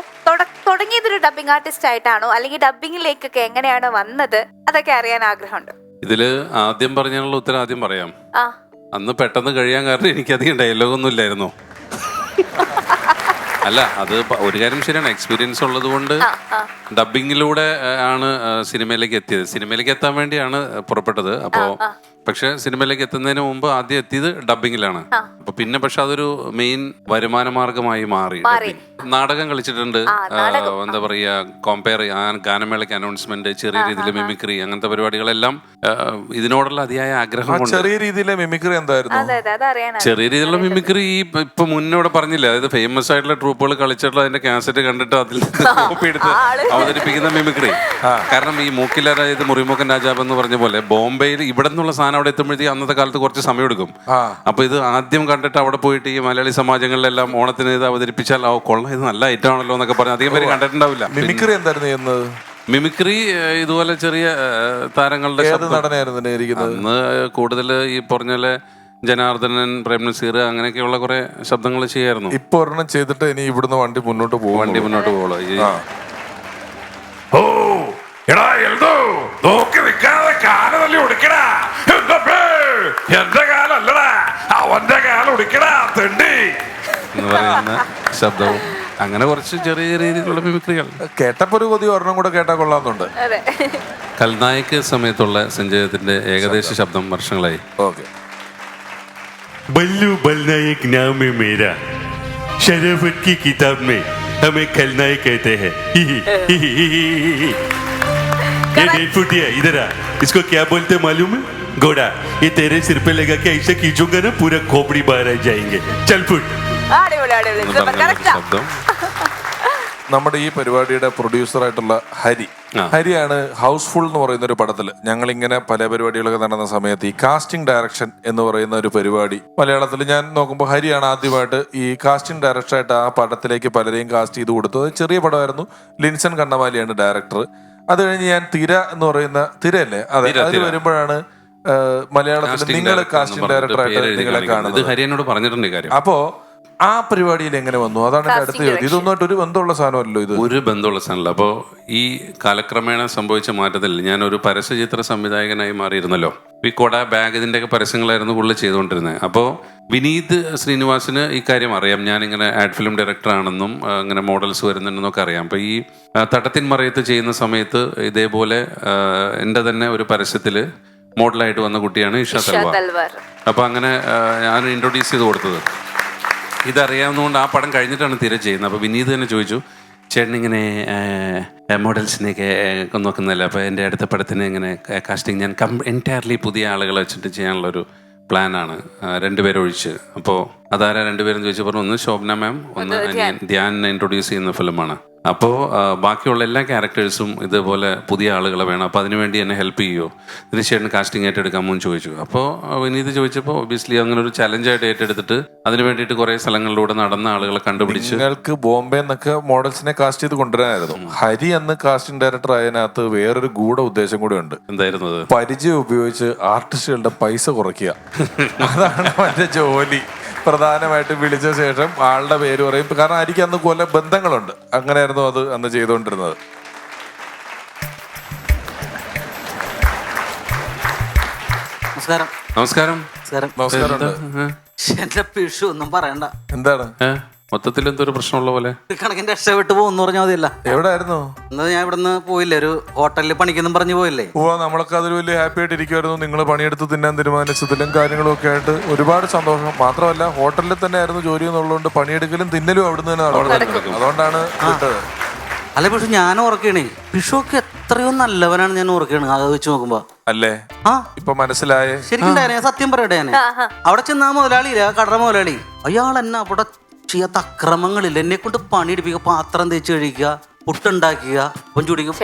തുടങ്ങിയതൊരു ഡബിങ് ആർട്ടിസ്റ്റ് ആയിട്ടാണോ, അല്ലെങ്കിൽ ഡബിങ്ങിലേക്കൊക്കെ എങ്ങനെയാണ് വന്നത്, അതൊക്കെ അറിയാൻ ആഗ്രഹമുണ്ട്. ഇതില് ആദ്യം പറഞ്ഞതിനുള്ള ഉത്തരം ആദ്യം പറയാം. അന്ന് പെട്ടെന്ന് കഴിയാൻ കാരണം എനിക്കധികം ഡയലോഗൊന്നും ഇല്ലായിരുന്നു. അല്ല, അത് ഒരു കാര്യം ശരിയാണ്, എക്സ്പീരിയൻസ് ഉള്ളത് കൊണ്ട് ഡബിങ്ങിലൂടെ ആണ് സിനിമയിലേക്ക് എത്തിയത്. സിനിമയിലേക്ക് എത്താൻ വേണ്ടിയാണ് പുറപ്പെട്ടത്. അപ്പോൾ പക്ഷെ സിനിമയിലേക്ക് എത്തുന്നതിന് മുമ്പ് ആദ്യം എത്തിയത് ഡബിങ്ങിലാണ്. അപ്പൊ പിന്നെ പക്ഷെ അതൊരു മെയിൻ വരുമാന മാർഗമായി മാറി. നാടകം കളിച്ചിട്ടുണ്ട്, എന്താ പറയാ, കോമ്പയർ ഗാനമേളയ്ക്ക് അനൗൺസ്മെന്റ്, ചെറിയ രീതിയിലെ മിമിക്രി, അങ്ങനത്തെ പരിപാടികളെല്ലാം ഇതിനോടുള്ള അതിയായ ആഗ്രഹം കൊണ്ട്. ചെറിയ രീതിയിലെ മിമിക്രി എന്തായിരുന്നു? ചെറിയ രീതിയിലുള്ള മിമിക്രി ഇപ്പൊ മുന്നോടെ പറഞ്ഞില്ല, അതായത് ഫേമസ് ആയിട്ടുള്ള ട്രൂപ്പുകൾ കളിച്ചിട്ടുള്ള അതിന്റെ കാസറ്റ് കണ്ടിട്ട് അതിൽ കോപ്പി എടുത്ത് അവതരിപ്പിക്കുന്ന മിമിക്രി. കാരണം ഈ മൂക്കിലാരായത് മുറിമൂക്കൻ രാജാവ് എന്ന് പറഞ്ഞ പോലെ ബോംബെയിൽ ഇവിടെ നിന്നുള്ള സാധനം അവിടെ എത്തുമ്പോഴത്തേക്ക് അന്നത്തെ കാലത്ത് കുറച്ച് സമയം എടുക്കും. അപ്പൊ ഇത് ആദ്യം കണ്ടിട്ട് അവിടെ പോയിട്ട് ഈ മലയാളി സമാജങ്ങളിലെല്ലാം ഓണത്തിന് ഇത് അവതരിപ്പിച്ചാൽ കൊള്ളാം, ഇത് നല്ല ഐറ്റം ആണല്ലോ എന്നൊക്കെ പറഞ്ഞ് അധികം പേര് കണ്ടിട്ടുണ്ടാവില്ല. മിമിക്രി എന്തായിരുന്നു ചെയ്യുന്നത്? മിമിക്രി ഇതുപോലെ ചെറിയ താരങ്ങളുടെ അന്ന് കൂടുതൽ ഈ പറഞ്ഞ പോലെ ജനാർദ്ദനൻ, പ്രേം നസീർ അങ്ങനെയൊക്കെയുള്ള കുറെ ശബ്ദങ്ങൾ ചെയ്യായിരുന്നു. ഇപ്പൊ ഒരെണ്ണം ചെയ്തിട്ട് ഇനി ഇവിടുന്ന് വണ്ടി മുന്നോട്ട് പോകുള്ളൂ. എടാ എൽദോ, നോക്കി നിൽക്കാതെ കാല് തല്ലി ഒടിക്കടാ. എന്റെ കാലല്ലടാ, അവന്റെ കാല് ഒടിക്കടാ തെണ്ടി എന്ന് പറയുന്ന ശബ്ദവും അങ്ങനെ കുറച്ച് ചെറിയ രീതിയിലുള്ള മിമിക്രികൾ കേട്ടപ്പോ ഒരു കൊതി ഒരെണ്ണം കൂടെ കേട്ടാ കൊള്ളാന്നുണ്ട്. കൽനായക്ക് സമയത്തുള്ള സഞ്ജയത്തിന്റെ ഏകദേശ ശബ്ദം വർഷങ്ങളായി. ഓക്കെ. बल्लू बलनायक नाम है मेरा, शराफत की किताब में हमें खलनायक कहते हैं. ये डेढ़ फुटिया इधर आ, इसको क्या बोलते मालूम है? घोड़ा. ये तेरे सिर पे लगा के ऐसे खींचूंगा ना पूरा खोपड़ी बाहर आ जाएंगे. चल फुट. ശബ്ദം നമ്മുടെ ഈ പരിപാടിയുടെ പ്രൊഡ്യൂസറായിട്ടുള്ള ഹരിയാണ് ഹൗസ്ഫുൾ എന്ന് പറയുന്ന ഒരു പടത്തിൽ ഞങ്ങളിങ്ങനെ പല പരിപാടികളൊക്കെ നടന്ന സമയത്ത് ഈ കാസ്റ്റിംഗ് ഡയറക്ഷൻ എന്ന് പറയുന്ന ഒരു പരിപാടി മലയാളത്തിൽ ഞാൻ നോക്കുമ്പോൾ ഹരിയാണ് ആദ്യമായിട്ട് ഈ കാസ്റ്റിംഗ് ഡയറക്ടറായിട്ട് ആ പടത്തിലേക്ക് പലരെയും കാസ്റ്റ് ചെയ്ത് കൊടുത്തത്. ചെറിയ പടമായിരുന്നു. ലിൻസൺ കണ്ണമാലിയാണ് ഡയറക്ടർ. അത് കഴിഞ്ഞ് ഞാൻ തിര എന്ന് പറയുന്ന തിരയല്ലേ, അതെ, അതിൽ വരുമ്പോഴാണ് മലയാളത്തിൽ നിങ്ങൾ കാസ്റ്റിംഗ് ഡയറക്ടറായിട്ട് നിങ്ങളെ കാണുന്നത്. അപ്പോ ആ പരിപാടിയിൽ എങ്ങനെ വന്നു? അതാണ് എന്റെ അടുത്ത ചോദ്യം. ഇതൊന്നായിട്ട് ഒരു ബന്ധമുള്ള സാധനമല്ലോ ഇത്. ഒരു ബന്ധമുള്ള സാധനമല്ല. അപ്പോൾ ഈ കാലക്രമേണ സംഭവിച്ച മാറ്റത്തിൽ ഞാനൊരു പരസ്യചിത്ര സംവിധായകനായി മാറിയിരുന്നല്ലോ. ഈ കൊട ബാഗ് ഇതിൻ്റെയൊക്കെ പരസ്യങ്ങളായിരുന്നു കൂടുതൽ ചെയ്തുകൊണ്ടിരുന്നത്. അപ്പോൾ വിനീത് ശ്രീനിവാസിന് ഈ കാര്യം അറിയാം, ഞാനിങ്ങനെ ആഡ് ഫിലിം ഡയറക്ടറാണെന്നും അങ്ങനെ മോഡൽസ് വരുന്നുണ്ടെന്നൊക്കെ അറിയാം. അപ്പോൾ ഈ തട്ടത്തിൻ മറയത്ത് ചെയ്യുന്ന സമയത്ത് ഇതേപോലെ എൻ്റെ തന്നെ ഒരു പരസ്യത്തിൽ മോഡലായിട്ട് വന്ന കുട്ടിയാണ് ഇഷ തൽവാർ. അപ്പോൾ അങ്ങനെ ഞാൻ ഇൻട്രൊഡ്യൂസ് ചെയ്ത് കൊടുത്തത്. ഇതറിയാവുന്നതുകൊണ്ട് ആ പടം കഴിഞ്ഞിട്ടാണ് തിര ചെയ്യുന്നത്. അപ്പോൾ വിനീത് തന്നെ ചോദിച്ചു, ചേട്ടനിങ്ങനെ മോഡൽസിനെയൊക്കെ നോക്കുന്നില്ല, അപ്പോൾ എൻ്റെ അടുത്ത പടത്തിന് ഇങ്ങനെ കാസ്റ്റിംഗ് ഞാൻ എൻറ്റയർലി പുതിയ ആളുകളെ വെച്ചിട്ട് ചെയ്യാനുള്ളൊരു പ്ലാനാണ്, രണ്ടുപേരെ ഒഴിച്ച്. അപ്പോൾ അതാരാ രണ്ടുപേരെന്ന് ചോദിച്ചു പറഞ്ഞു, ഒന്ന് ശോഭന മാം, ഒന്ന് ധ്യാൻ ഇൻട്രൊഡ്യൂസ് ചെയ്യുന്ന ഫിലിമാണ്. അപ്പോൾ ബാക്കിയുള്ള എല്ലാ ക്യാരക്ടേഴ്സും ഇതുപോലെ പുതിയ ആളുകളെ വേണം, അപ്പോൾ അതിനുവേണ്ടി എന്നെ ഹെൽപ്പ് ചെയ്യുമോ, തീർച്ചയായിട്ടും കാസ്റ്റിംഗ് ഏറ്റെടുക്കാമോ എന്ന് ചോദിച്ചു. അപ്പോൾ വിനീത് ചോദിച്ചപ്പോൾ ഒബ്വിയസ്ലി അങ്ങനെ ഒരു ചലഞ്ചായിട്ട് ഏറ്റെടുത്തിട്ട് അതിന് വേണ്ടിയിട്ട് കുറേ സ്ഥലങ്ങളിലൂടെ നടന്ന ആളുകളെ കണ്ടുപിടിച്ച്. നിങ്ങൾക്ക് ബോംബെ എന്നൊക്കെ മോഡൽസിനെ കാസ്റ്റ് ചെയ്ത് കൊണ്ടുവരാനായിരുന്നു. ഹരി അന്ന് കാസ്റ്റിംഗ് ഡയറക്ടർ ആയതിനകത്ത് വേറൊരു ഗൂഢ ഉദ്ദേശം കൂടെ ഉണ്ട്. എന്തായിരുന്നു അത്? പരിചയം ഉപയോഗിച്ച് ആർട്ടിസ്റ്റുകളുടെ പൈസ കുറയ്ക്കുക. അതാണ് അവന്റെ ജോലി. പ്രധാനമായിട്ട് വിളിച്ച ശേഷം ആളുടെ പേര് പറയും. കാരണം ആയിരിക്കും അന്ന് കൊല്ല ബന്ധങ്ങളുണ്ട്. അങ്ങനെയായിരുന്നു അത് അന്ന് ചെയ്തുകൊണ്ടിരുന്നത്. നമസ്കാരം. നമസ്കാരം. നമസ്കാരം. എന്റെ പിഷു ഒന്നും പറയണ്ട. എന്താണ് മൊത്തത്തിൽ എന്തൊരു പ്രശ്നമുള്ള പോലെ? കണക്കിന് രക്ഷപ്പെട്ടു പോകുന്നു പറഞ്ഞാൽ മതിയല്ല. എവിടെയായിരുന്നു? എന്നാ ഞാൻ ഇവിടുന്ന് പോയില്ലേ, ഒരു ഹോട്ടലിൽ പണിക്കൊന്നും പറഞ്ഞു പോയില്ലേ? നമ്മളൊക്കെ അതിൽ വലിയ ഹാപ്പി ആയിട്ട് ഇരിക്കുമായിരുന്നു. നിങ്ങൾ പണിയെടുത്ത് തിന്നാൻ തീരുമാനിച്ചതിലും കാര്യങ്ങളും ഒക്കെ ആയിട്ട് ഒരുപാട് സന്തോഷം. മാത്രമല്ല ഹോട്ടലിൽ തന്നെ ആയിരുന്നു ജോലി എന്നുള്ളതുകൊണ്ട് പണിയെടുക്കലും തിന്നലും അവിടുന്ന് തന്നെ നടന്നു. അതുകൊണ്ടാണ് വിട്ടത്. അല്ലെ പക്ഷെ ഞാൻ ഓർക്കണേ, പിഷു ഒക്കെ എത്രയോ നല്ലവനാണ് ഞാൻ ഓർക്കണേ. അത് വെച്ച് നോക്കുമ്പോ അല്ലേ ഇപ്പൊ മനസ്സിലായേ? ശരിക്കും ഞാൻ സത്യം പറയട്ടെ, ഞാൻ അവിടെ ചെന്നാ മുതലാളിയില്ല, കടറ മുതലാളി, അയാൾ എന്നെ അവിടെ ചെയ്യാത്ത അക്രമങ്ങളില്ല. എന്നെ കൊണ്ട് പണിയെടുപ്പിക്കുക, പാത്രം തേച്ച് കഴിക്കുക, പുട്ടുണ്ടാക്കുക, പൊഞ്ചുടിക്കും,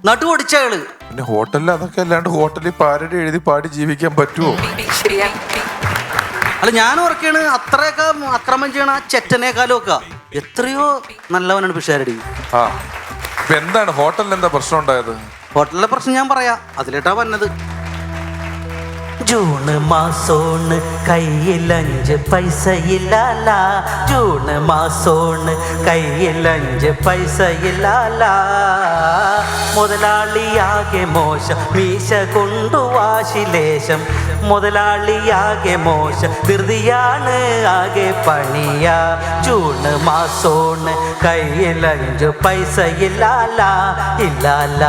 നട്ടു പൊടിച്ചയാള്. പിന്നെ ഹോട്ടലിൽ അതൊക്കെ അല്ലാണ്ട് ഹോട്ടലിൽ പാരടി എഴുതി പാടി ജീവിക്കാൻ പറ്റുമോ? അല്ല ഞാൻ ഓർക്കാണ്, അത്രയൊക്കെ അക്രമം ചെയ്യണ ആ ചെറ്റനേക്കാളും ഒക്കെ എത്രയോ നല്ലവനാണ് പിഷാരടി. ആ എന്താണ് ഹോട്ടലിൽ എന്താ പ്രശ്നം ഉണ്ടായത്? ഹോട്ടലിലെ പ്രശ്നം ഞാൻ പറയാം, അതിലേട്ടാ വന്നത്. ജൂണ് മാസോണ് കയ്യിലഞ്ച് പൈസയില്ലാല, ജൂണ് മാസോണ് കയ്യിലഞ്ച് പൈസയില്ലാല, മുതലാളിയാകെ മോശം മീശ കൊണ്ടു വാശിലേശം, മുതലാളിയാകെ മോശം ധൃതിയാണ് ആകെ പണിയ, ജൂണ് മാസോണ് കയ്യിലഞ്ച് പൈസയില്ലാല ഇല്ലാല,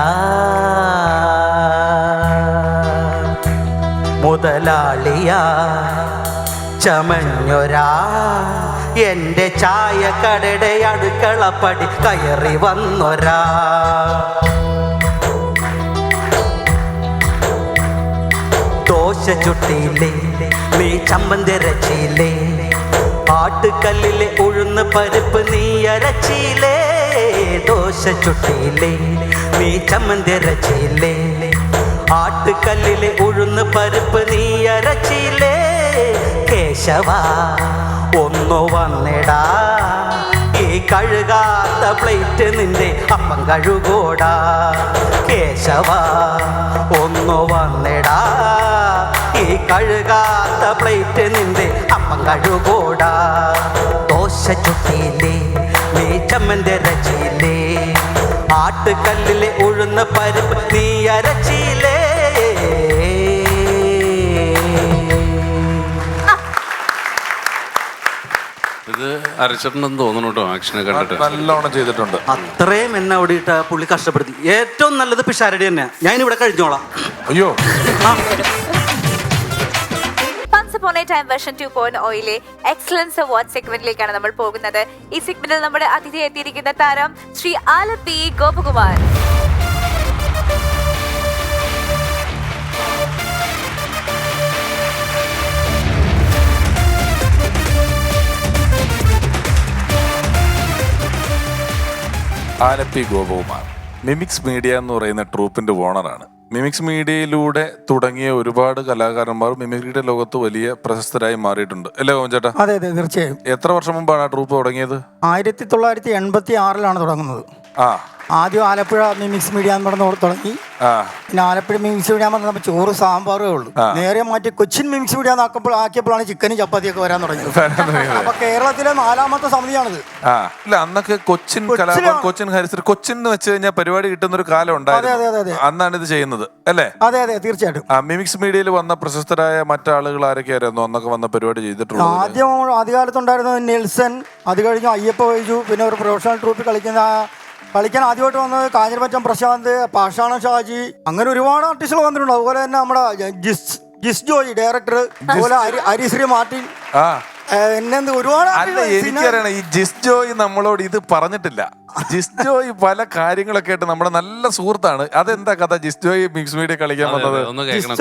മുതലാളിയാ ചമഞ്ഞൊരാ എൻ്റെ ചായക്കടയുടെ അടുക്കളപ്പടി കയറി വന്നൊരാ, ദോശ ചുട്ടിയില്ലേ നീ ചമ്മന്തി അരച്ചില്ലേ, ആട്ടുകല്ലിലെ ഉഴുന്ന് പരിപ്പ് നീ അരച്ചില്ലേ, ദോശ ചുട്ടിയില്ലേ നീ ചമ്മന്തി അരച്ചില്ലേ, ആട്ടുകല്ലിലെ ഉഴുന്ന് പരിപ്പ് നീ അരച്ചില്ലേ, കേശവ ഒന്നു വന്നിടാ ഈ കഴുകാത്ത പ്ലേറ്റ് നിന്റെ അപ്പം കഴുകോടാ, കേശവ ഒന്നു വന്നിടാ ഈ കഴുകാത്ത പ്ലേറ്റ് നിന്റെ അപ്പം കഴുകോടാ, ദോശ ചുട്ടിയില്ലേ നീ ചമ്മന്തി അരച്ചില്ലേ, ആട്ടുകല്ലിലെ ഉഴുന്ന പരിപ്പ് നീ അരച്ചില്ലേ. ഇത് അരച്ചിട്ടുണ്ടെന്ന് തോന്നുന്നു കേട്ടോ, ആക്ഷനെ കണ്ടിട്ട്. നല്ലോണം ചെയ്തിട്ടുണ്ട്. അത്രയും എന്നെ അവിടെ ഇട്ട പുള്ളി കഷ്ടപ്പെടുത്തി. ഏറ്റവും നല്ലത് പിഷാരടി തന്നെ. ഞാൻ ഇവിടെ കഴിഞ്ഞോളാം. അയ്യോ Once Upon a Time version 2.0 excellence award സെഗ്മെന്റിലേക്കാണ് നമ്മൾ പോകുന്നത്. ഈ സെഗ്മെന്റിൽ നമ്മുടെ അതിഥി എത്തിയിരിക്കുന്ന താരം ശ്രീ ആലപ്പി ഗോപകുമാർ. ആലപ്പി ഗോപകുമാർ മിമിക്സ് മീഡിയ എന്ന് പറയുന്ന ട്രൂപ്പിന്റെ ഓണറാണ്. മിമിക്സ് മീഡിയയിലൂടെ തുടങ്ങിയ ഒരുപാട് കലാകാരന്മാർ മിമിക്രിയുടെ ലോകത്ത് വലിയ പ്രശസ്തരായി മാറിയിട്ടുണ്ട് അല്ലേ ചേട്ടാ? അതെ അതെ തീർച്ചയായും. എത്ര വർഷം മുമ്പാണ് ആ ട്രൂപ്പ് തുടങ്ങിയത്? 1986 തുടങ്ങുന്നത്. ആദ്യം ആലപ്പുഴ മിമിക്സ് മീഡിയ എന്ന് പറഞ്ഞ് തുടങ്ങി. പിന്നെ ആലപ്പുഴ മിമിക്സ് മീഡിയ പറഞ്ഞപ്പോൾ ചോറ് സാമ്പാറേ ഉള്ളൂ. നേരെ മാറ്റി കൊച്ചിൻ മിമിക്സ് മീഡിയ ആക്കിയപ്പോഴാണ് ചിക്കനും ചപ്പാത്തിയൊക്കെ വരാൻ തുടങ്ങിയത്. അപ്പൊ കേരളത്തിലെ 4ാമത്തെ സമിതിയാണിത്. ഇല്ല അന്നൊക്കെ കൊച്ചിൻ കൊച്ചിൻ ഹരിശ്രീ കൊച്ചിൻ എന്ന് വെച്ച് കഴിഞ്ഞാൽ പരിപാടി കിട്ടുന്ന ഒരു കാലം ഉണ്ടായിരുന്നു. അന്നാണ് ഇത് ചെയ്യുന്നത് അല്ലേ? അതെ അതെ തീർച്ചയായിട്ടും. മിമിക്സ് മീഡിയയിൽ വന്ന പ്രശസ്തരായ മറ്റാളുകൾ ആരൊക്കെയായിരുന്നു അന്നൊക്കെ വന്ന പരിപാടി ചെയ്തിട്ടുള്ളത്? ആദ്യകാലത്തുണ്ടായിരുന്നത് നെൽസൺ, അത് കഴിഞ്ഞ് അയ്യപ്പ വൈജു, പിന്നെ ഒരു പ്രൊഫഷണൽ ട്രൂപ്പിൽ കളിക്കാൻ ആദ്യമായിട്ട് വന്നത് കാഞ്ഞിരപ്പറ്റം പ്രശാന്ത്, പാഷാണ ഷാജി, അങ്ങനെ ഒരുപാട് ആർട്ടിസ്റ്റുകൾ വന്നിട്ടുണ്ട്. അതുപോലെ തന്നെ നമ്മുടെ ജിസ് ജോയി ഡയറക്ടർ, അതുപോലെ ഹരിശ്രീ മാർട്ടിൻ, എന്നെ ഒരുപാട് അല്ല എനിക്കറിയണം ഈ ജിസ് ജോയ് നമ്മളോട് ഇത് പറഞ്ഞിട്ടില്ല. ജിസ് ജോയ് പല കാര്യങ്ങളൊക്കെ ആയിട്ട് നമ്മുടെ നല്ല സുഹൃത്താണ്. അതെന്താ കഥ? ജിസ് ജോയ് മിക്സ് മീഡിയ കളിക്കാൻ വന്നത് ഒന്ന് കേൾക്കണം.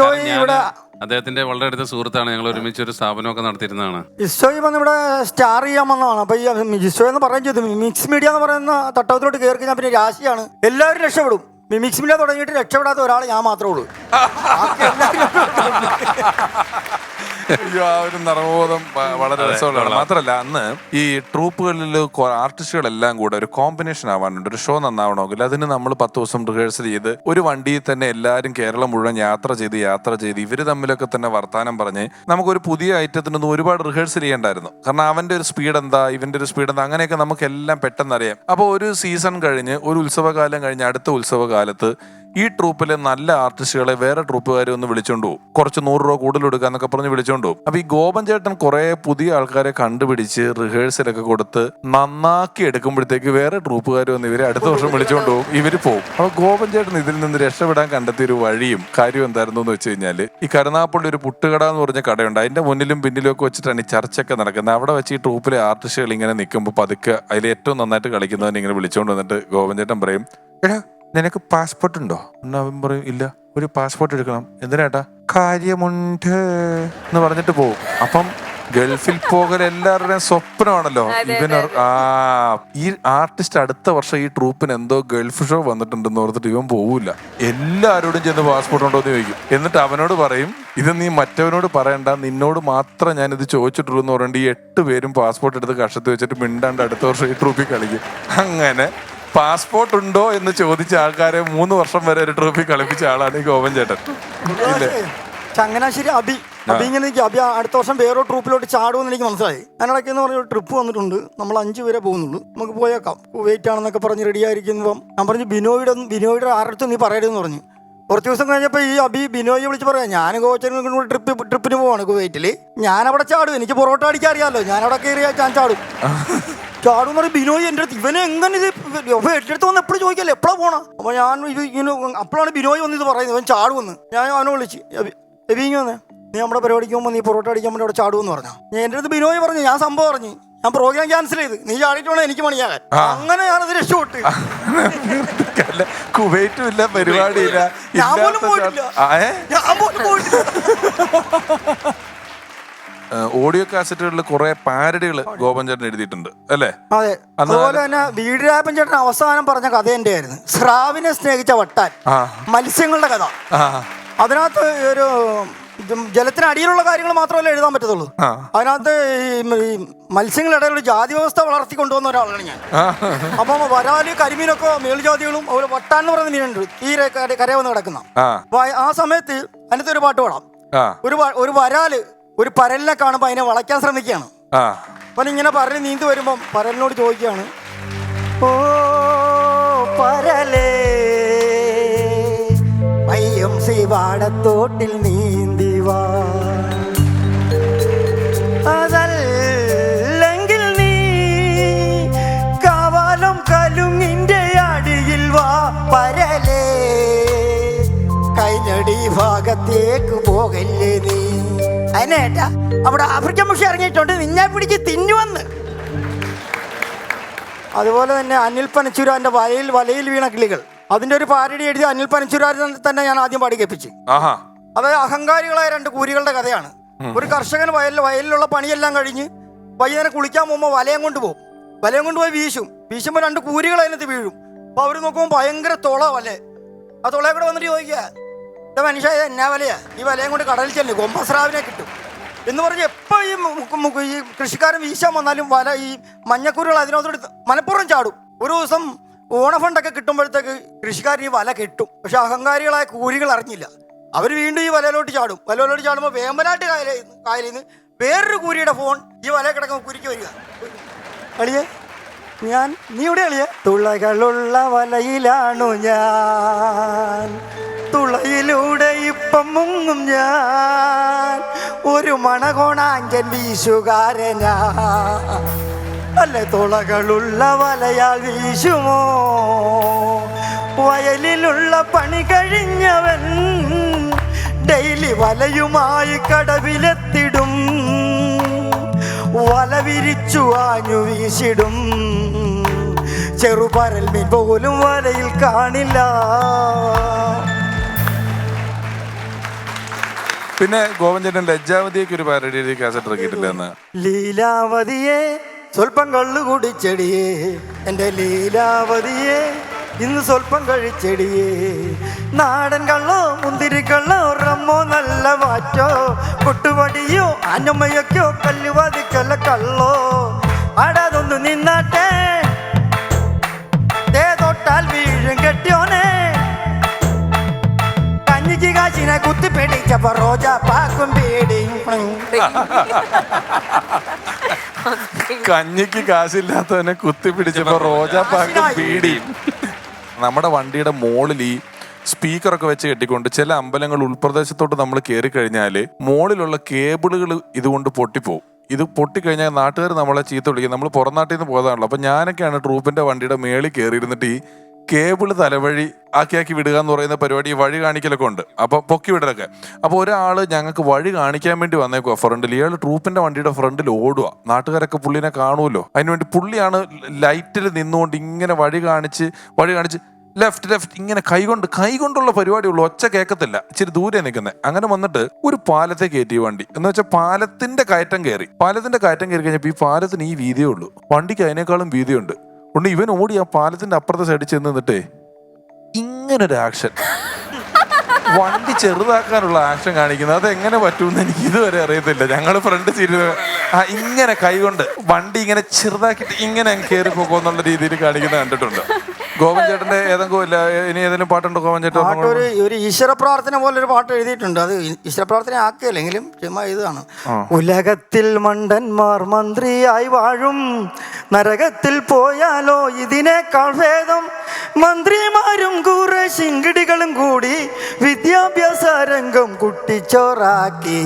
അദ്ദേഹത്തിന്റെ വളരെ അടുത്ത സുഹൃത്താണ്. ഞങ്ങൾ ഒരുമിച്ച് ഒരു സ്ഥാപനമൊക്കെ നടത്തിയിരുന്നതാണ്. ജിസ്റ്റോയി വന്ന് ഇവിടെ സ്റ്റാർ ചെയ്യാൻ വന്നതാണ്. അപ്പൊ ഈ ജിസ്റ്റോയ് എന്ന് പറയുന്നത് ചെയ്തു മിക്സ് മീഡിയ എന്ന് പറയുന്ന തട്ടകത്തിലോട്ട് കയറി കഴിഞ്ഞാൽ പിന്നെ രാശിയാണ്. എല്ലാവരും രക്ഷപ്പെടും. മിക്സ് മീഡിയ തുടങ്ങിയിട്ട് രക്ഷപ്പെടാത്ത ഒരാൾ ഞാൻ മാത്രമേ ഉള്ളൂ. അയ്യോ, ആ ഒരു നിറബോധം വളരെ രസമുള്ളതാണ്. മാത്രമല്ല അന്ന് ഈ ട്രൂപ്പുകളിൽ ആർട്ടിസ്റ്റുകളെല്ലാം കൂടെ ഒരു കോമ്പിനേഷൻ ആവാനുണ്ട്. ഒരു ഷോ നന്നാവണമെങ്കിൽ അതിന് നമ്മൾ 10 ദിവസം റിഹേഴ്സൽ ചെയ്ത് ഒരു വണ്ടിയിൽ തന്നെ എല്ലാവരും കേരളം മുഴുവൻ യാത്ര ചെയ്ത് ഇവര് തമ്മിലൊക്കെ തന്നെ വർത്താനം പറഞ്ഞ് നമുക്കൊരു പുതിയ ഐറ്റത്തിനൊന്നും ഒരുപാട് റിഹേഴ്സൽ ചെയ്യേണ്ടായിരുന്നു. കാരണം അവന്റെ ഒരു സ്പീഡ് എന്താ, ഇവന്റെ ഒരു സ്പീഡ് എന്താ, അങ്ങനെയൊക്കെ നമുക്ക് എല്ലാം പെട്ടെന്ന് അറിയാം. അപ്പോൾ ഒരു സീസൺ കഴിഞ്ഞ് ഒരു ഉത്സവകാലം കഴിഞ്ഞ് അടുത്ത ഉത്സവകാലത്ത് ഈ ട്രൂപ്പിലെ നല്ല ആർട്ടിസ്റ്റുകളെ വേറെ ട്രൂപ്പുകാരെ ഒന്ന് വിളിച്ചോണ്ട് പോകും. കുറച്ച് 100 രൂപ കൂടുതൽ എടുക്കാന്നൊക്കെ പറഞ്ഞ് വിളിച്ചോണ്ട് പോകും. അപ്പൊ ഈ ഗോപൻ ചേട്ടൻ കുറെ പുതിയ ആൾക്കാരെ കണ്ടുപിടിച്ച് റിഹേഴ്സലൊക്കെ കൊടുത്ത് നന്നാക്കി എടുക്കുമ്പോഴത്തേക്ക് വേറെ ട്രൂപ്പുകാർ വന്ന് ഇവരെ അടുത്ത വർഷം വിളിച്ചോണ്ട് പോകും. ഇവര് പോകും. അപ്പൊ ഗോപൻ ചേട്ടൻ ഇതിൽ നിന്ന് രക്ഷപ്പെടാൻ കണ്ടെത്തിയ ഒരു വഴിയും കാര്യം എന്തായിരുന്നു എന്ന് വെച്ച് കഴിഞ്ഞാല്, ഈ കരുനാഗപ്പള്ളി ഒരു പുട്ടുകട എന്ന് പറഞ്ഞ കടയുണ്ട്. അതിന്റെ മുന്നിലും പിന്നിലും ഒക്കെ വെച്ചിട്ടാണ് ഈ ചർച്ചയൊക്കെ നടക്കുന്നത്. അവിടെ വെച്ച് ഈ ട്രൂപ്പിലെ ആർട്ടിസ്റ്റുകൾ ഇങ്ങനെ നിൽക്കുമ്പോൾ പതുക്കെ അതിൽ ഏറ്റവും നന്നായിട്ട് കളിക്കുന്നവൻ ഇങ്ങനെ വിളിച്ചോണ്ട് വന്നിട്ട് ഗോപൻ ചേട്ടൻ പറയും, എടാ നിനക്ക് പാസ്പോർട്ട് ഉണ്ടോ? അവൻ പറയും ഇല്ല, ഒരു പാസ്പോർട്ട് എടുക്കണം. എന്തിനാട്ടാ? കാര്യമുണ്ട് എന്ന് പറഞ്ഞിട്ട് പോകും. അപ്പം ഗൾഫിൽ പോകൽ എല്ലാവരുടെയും സ്വപ്നമാണല്ലോ. ഈ ആർട്ടിസ്റ്റ് അടുത്ത വർഷം ഈ ട്രൂപ്പിന് എന്തോ ഗൾഫ് ഷോ വന്നിട്ടുണ്ടെന്ന് ഓർത്തിട്ട് ഇവൻ പോവില്ല. എല്ലാവരോടും ചെന്ന് പാസ്പോർട്ട് ഉണ്ടോ എന്ന് ചോദിക്കും. എന്നിട്ട് അവനോട് പറയും, ഇത് നീ മറ്റവനോട് പറയണ്ട, നിന്നോട് മാത്രം ഞാനിത് ചോദിച്ചിട്ടുള്ളൂ എന്ന് പറഞ്ഞിട്ട് ഈ 8 പേരും പാസ്പോർട്ട് എടുത്ത് കഷത്ത് വെച്ചിട്ട് മിണ്ടാണ്ട് അടുത്ത വർഷം ഈ ട്രൂപ്പിൽ കളിക്കും. അങ്ങനെ പാസ്പോർട്ട് ഉണ്ടോ എന്ന് ചോദിച്ച ആൾക്കാരെ 3 വർഷം വരെ ഒരു ട്രോഫി കളിപ്പിച്ച ആളാണ് ഈ ഗോപൻ ചേട്ടൻ. ചങ്ങനാശ്ശേരി അബി ഇങ്ങനെ നിൽക്കുക. അബി അടുത്ത വർഷം വേറൊരു ട്രൂപ്പിലോട്ട് ചാടുമെന്ന് എനിക്ക് മനസ്സിലായി. അതിനിടയ്ക്ക് എന്ന് പറഞ്ഞ ഒരു ട്രിപ്പ് വന്നിട്ടുണ്ട്. നമ്മൾ 5 പേരെ പോകുന്നുള്ളൂ, നമുക്ക് പോയേക്കാം, വെയിറ്റ് ആണെന്നൊക്കെ പറഞ്ഞ് റെഡി ആയിരിക്കുമ്പം ഞാൻ പറഞ്ഞു ബിനോയുടെ ആരുടെ നീ പറയരുതെന്ന് പറഞ്ഞു. കുറച്ച് ദിവസം കഴിഞ്ഞപ്പോൾ ഈ അബി ബിനോയെ വിളിച്ച് പറയാം, ഞാൻ കോച്ചനും ട്രിപ്പിന് പോവാണ് കുവൈറ്റിൽ, ഞാനവിടെ ചാടും, എനിക്ക് പൊറോട്ട അടിക്കാൻ അറിയാമല്ലോ, ഞാനവിടെ കയറിയാൽ ഞാൻ ചാടും എന്ന് പറയും. ബിനോയ് എൻ്റെ അടുത്ത് ഇവനെ എങ്ങനെ ഇത് എൻ്റെ അടുത്ത് വന്ന് എപ്പോഴും ചോദിക്കല്ലേ എപ്പോഴാണ് പോകണം. അപ്പോൾ ഞാൻ ഇത് ഇങ്ങനെ അപ്പോഴാണ് ബിനോയ് വന്ന് ഇത് പറയുന്നത്, ഇവൻ ചാടുമെന്ന്. ഞാൻ അവനെ വിളിച്ച്, എബി ഇങ്ങനെ വന്നേ, നീ നമ്മുടെ പരിപാടിക്ക് പോകുമ്പോൾ നീ പൊറോട്ട അടിക്കാൻ വേണ്ടി അവിടെ ചാടുമെന്ന് പറഞ്ഞു. എൻ്റെ അടുത്ത് ബിനോയ് പറഞ്ഞു, ഞാൻ സംഭവം പറഞ്ഞു, ഞാൻ പ്രോഗ്രാം ക്യാൻസൽ ചെയ്ത്, നീ ചാടിയിട്ട് വേണം എനിക്ക് പണിയാകാൻ. അങ്ങനെ ഞാനത് രക്ഷപ്പെട്ട്. കുവൈറ്റും ഇല്ല, പരിപാടിയില്ല, ഞാൻ പോലും പോയിട്ടില്ല. ഓഡിയോ കാസറ്റുകളിൽ കുറെ പാരഡികൾ ഗോപൻ ചേട്ടൻ എഴുതിയിട്ടുണ്ട് അല്ലേ? അതെ. അതുപോലെ തന്നെ വീരരാപ്പൻ ചേട്ടൻ അവസാനം പറഞ്ഞ കഥ എൻ്റെ ആയിരുന്നു, സ്രാവിനെ സ്നേഹിച്ച വട്ടാൻ, മത്സ്യങ്ങളുടെ കഥ. അതിനകത്ത് ഒരു ജലത്തിനടിയിലുള്ള കാര്യങ്ങൾ മാത്രമല്ല എഴുതാൻ പറ്റത്തുള്ളൂ. അതിനകത്ത് ഈ മത്സ്യങ്ങളിടയിലുള്ള ജാതി വ്യവസ്ഥ വളർത്തിക്കൊണ്ടുവന്ന ഒരാളാണ് ഞാൻ. അപ്പം വരാല് കരിമീനൊക്കെ മേൽജാതികളും അതുപോലെ വട്ടാൻ എന്ന് പറയുന്ന മീനുണ്ട് ഈ കര വന്ന് കിടക്കുന്ന. അപ്പൊ ആ സമയത്ത് അതിനകത്ത് ഒരു പാട്ട് പാടാം. ഒരു വരാല് ഒരു പരലിനെ കാണുമ്പോൾ അതിനെ വളയ്ക്കാൻ ശ്രമിക്കുകയാണ്. അപ്പം ഇങ്ങനെ പരൽ നീന്തി വരുമ്പം പരലിനോട് ചോദിക്കുകയാണ്, ഓ പരലേ പാടത്തോട്ടിൽ നീന്തിവാ, അതല്ലെങ്കിൽ നീ കാവാലം കലുങ്ങിന്റെ അടിയിൽ വാ പരലേ, കൈനടി ഭാഗത്തേക്ക് പോകല്ലേ നീ. അതിനേട്ടാ അവിടെ ആഫ്രിക്കൻ മുഷി ഇറങ്ങിയിട്ടുണ്ട്, നിന്നെ പിടിച്ച് തിന്നുവന്ന്. അതുപോലെ തന്നെ അനിൽ പനച്ചൂരാന്റെ വലയിൽ വീണ കിളികൾ, അതിന്റെ ഒരു പാരഡി എഴുതി അനിൽ പനച്ചൂരാൻ തന്നെ ഞാൻ ആദ്യം പാടി കേൾപ്പിച്ചു. അതായത് അഹങ്കാരികളായ 2 കൂരികളുടെ കഥയാണ്. ഒരു കർഷകൻ വയലിലുള്ള പണിയെല്ലാം കഴിഞ്ഞ് വൈകുന്നേരം കുളിക്കാൻ പോകുമ്പോൾ വലയം കൊണ്ടുപോകും. വലയം കൊണ്ടുപോയി വീശുമ്പോൾ 2 കൂരികൾ അതിനകത്ത് വീഴും. അപ്പോൾ അവർ നോക്കുമ്പോൾ ഭയങ്കര തുള വല. ആ തുളയെ കൂടെ വന്നിട്ട് ചോദിക്കുക, മനുഷ്യ എന്നാ വലയാ, ഈ വലയം കൊണ്ട് കടലിൽ ചെല്ലു, കൊമ്പസ്രാവിനെ കിട്ടും എന്ന് പറഞ്ഞ് എപ്പോൾ ഈ കൃഷിക്കാരൻ വീശാൻ വന്നാലും വല ഈ മഞ്ഞക്കൂരുകൾ അതിനകത്തോട് മനഃപൂർവ്വം ചാടും. ഒരു ദിവസം ഓണഫണ്ടൊക്കെ കിട്ടുമ്പോഴത്തേക്ക് കൃഷിക്കാരൻ ഈ വല കെട്ടും. പക്ഷെ അഹങ്കാരികളായ കൂലികൾ അറിഞ്ഞില്ല. അവർ വീണ്ടും ഈ വലയിലോട്ട് ചാടുമ്പോൾ വേമ്പനാട്ട് കായലിൽ നിന്ന് വേറൊരു കൂരിയുടെ ഫോൺ ഈ വല കിടക്കുമ്പോൾ കുരിക്ക് വരിക, അളിയെ നീ ഇവിടെ അളിയെ, തുളകളുള്ള വലയിലാണു ഞാൻ, തുളയിലൂടെ ഇപ്പം മുങ്ങും ഞാൻ, ഒരു മണകോണാഞ്ചൻ വീശുകാരനാ, അല്ലെ തുളകളുള്ള വലയാൽ വീശുമോ, വയലിലുള്ള പണി കഴിഞ്ഞവൻ ഡെയിലി വലയുമായി കടവിലെത്തിടും, വല വിരിച്ചു ആഞ്ഞു വീശിടും ചെറുപരൽ മീൻ പോലും വലയിൽ കാണില്ല. പിന്നെ ഗോവൻ ചേട്ടൻ ലജ്ജാവതിയൊക്കെ ഒരു പാരഡി കാസറ്റ് ഇറക്കിയിട്ടില്ല എന്ന്. ലീലാവതിയെ സ്വല്പം കള്ളു കുടിച്ചെടിയേ, എൻ്റെ ലീലാവതിയെ ഇന്ന് സ്വല്പം കഴിച്ചെടിയേ. നാടൻ കള്ളോ മുന്തിരിക്കള്ളോ റമ്മോ നല്ല വാറ്റോ കൊട്ടുപടിയോ അന്നമ്മയൊക്കെയോ കല്ലുവാതിക്കല്ല കള്ളോ അടാതൊന്നു നിന്നാട്ടെ തൊട്ടാൽ വീഴും കെട്ടിയോനെ. കഞ്ഞിക്ക് കാശിനെ കുത്തിപ്പിടിച്ചപ്പോ റോജാ പാക്കും പേടിയും. കഞ്ഞിക്ക് കാശില്ലാത്തവനെ കുത്തിപ്പിടിച്ചപ്പോ റോജാപ്പാക്കും പീടിയും. നമ്മുടെ വണ്ടിയുടെ മോളിൽ ഈ സ്പീക്കറൊക്കെ വെച്ച് കെട്ടിക്കൊണ്ട് ചില അമ്പലങ്ങൾ ഉൾപ്രദേശത്തോട്ട് നമ്മൾ കയറി കഴിഞ്ഞാല് മോളിലുള്ള കേബിളുകൾ ഇതുകൊണ്ട് പൊട്ടിപ്പോവും. ഇത് പൊട്ടിക്കഴിഞ്ഞാൽ നാട്ടുകാർ നമ്മളെ ചീത്ത വിളിക്കും. നമ്മൾ പുറം നാട്ടിൽ നിന്ന് പോകാതാണല്ലോ. അപ്പൊ ഞാനൊക്കെയാണ് ട്രൂപ്പിന്റെ വണ്ടിയുടെ മേളിൽ കയറിയിരുന്നിട്ട് ഈ കേബിള് തലവഴി ആക്കി വിടുക എന്ന് പറയുന്ന പരിപാടി, വഴി കാണിക്കലൊക്കെ ഉണ്ട്. അപ്പൊ പൊക്കി വിടലൊക്കെ. അപ്പൊ ഒരാള് ഞങ്ങൾക്ക് വഴി കാണിക്കാൻ വേണ്ടി വന്നേക്കുവാ ഫ്രണ്ടിൽ. ഇയാൾ ട്രൂപ്പിന്റെ വണ്ടിയുടെ ഫ്രണ്ടിൽ ഓടുക. നാട്ടുകാരൊക്കെ പുള്ളിനെ കാണുമല്ലോ. അതിനുവേണ്ടി പുള്ളിയാണ് ലൈറ്റിൽ നിന്നുകൊണ്ട് ഇങ്ങനെ വഴി കാണിച്ച് ലെഫ്റ്റ് ഇങ്ങനെ കൈകൊണ്ടുള്ള പരിപാടിയുള്ളൂ. ഒച്ച കേൾക്കത്തില്ല. ഇച്ചിരി ദൂരെ നിൽക്കുന്നത്. അങ്ങനെ വന്നിട്ട് ഒരു പാലത്തെ കയറ്റി വണ്ടി. എന്ന് വെച്ചാൽ പാലത്തിന്റെ കയറ്റം കയറി കഴിഞ്ഞപ്പോൾ ഈ പാലത്തിന് ഈ വീതിയേ ഉള്ളൂ. വണ്ടിക്ക് അതിനേക്കാളും വീതിയുണ്ട്. കൊണ്ട് ഇവൻ ഓടി ആ പാലത്തിന്റെ അപ്പുറത്തെ സൈഡിൽ ചെന്ന് നിന്നിട്ടേ ഇങ്ങനൊരു ആക്ഷൻ, വണ്ടി ചെറുതാക്കാനുള്ള ആക്ഷൻ കാണിക്കുന്നത്. അതെങ്ങനെ പറ്റുമെന്ന് എനിക്ക് ഇതുവരെ അറിയത്തില്ല. ഞങ്ങള് ഫ്രണ്ട് സീറ്റിൽ ഇങ്ങനെ കൈകൊണ്ട് വണ്ടി ഇങ്ങനെ ചെറുതാക്കിയിട്ട് ഇങ്ങനെ കയറി പോകുന്നുള്ള രീതിയിൽ കാണിക്കുന്നത് കണ്ടിട്ടുണ്ട്. ഗോവൻ ചേട്ടന്റെ ഏതെങ്കിലും ഇല്ല, ഇനി ഏതെങ്കിലും പാട്ടുണ്ടോ ഗോവൻ ചേട്ടൻ? ഒരു ഈശ്വര പ്രാർത്ഥന പോലെ ഒരു പാട്ട് എഴുതിയിട്ടുണ്ട്. അത് ഈശ്വര പ്രാർത്ഥന ആക്കിയല്ലെങ്കിലും ചുമ്മാ ഇതാണ്. ഉലകത്തിൽ മണ്ടന്മാർ മന്ത്രിയായി വാഴും, നരകത്തിൽ പോയാലോ ഇതിനേക്കാൾ ഭേദം. മന്ത്രിമാരും കുറെ ശിങ്കിടികളും കൂടി വിദ്യാഭ്യാസ രംഗം കുട്ടിച്ചോറാക്കി.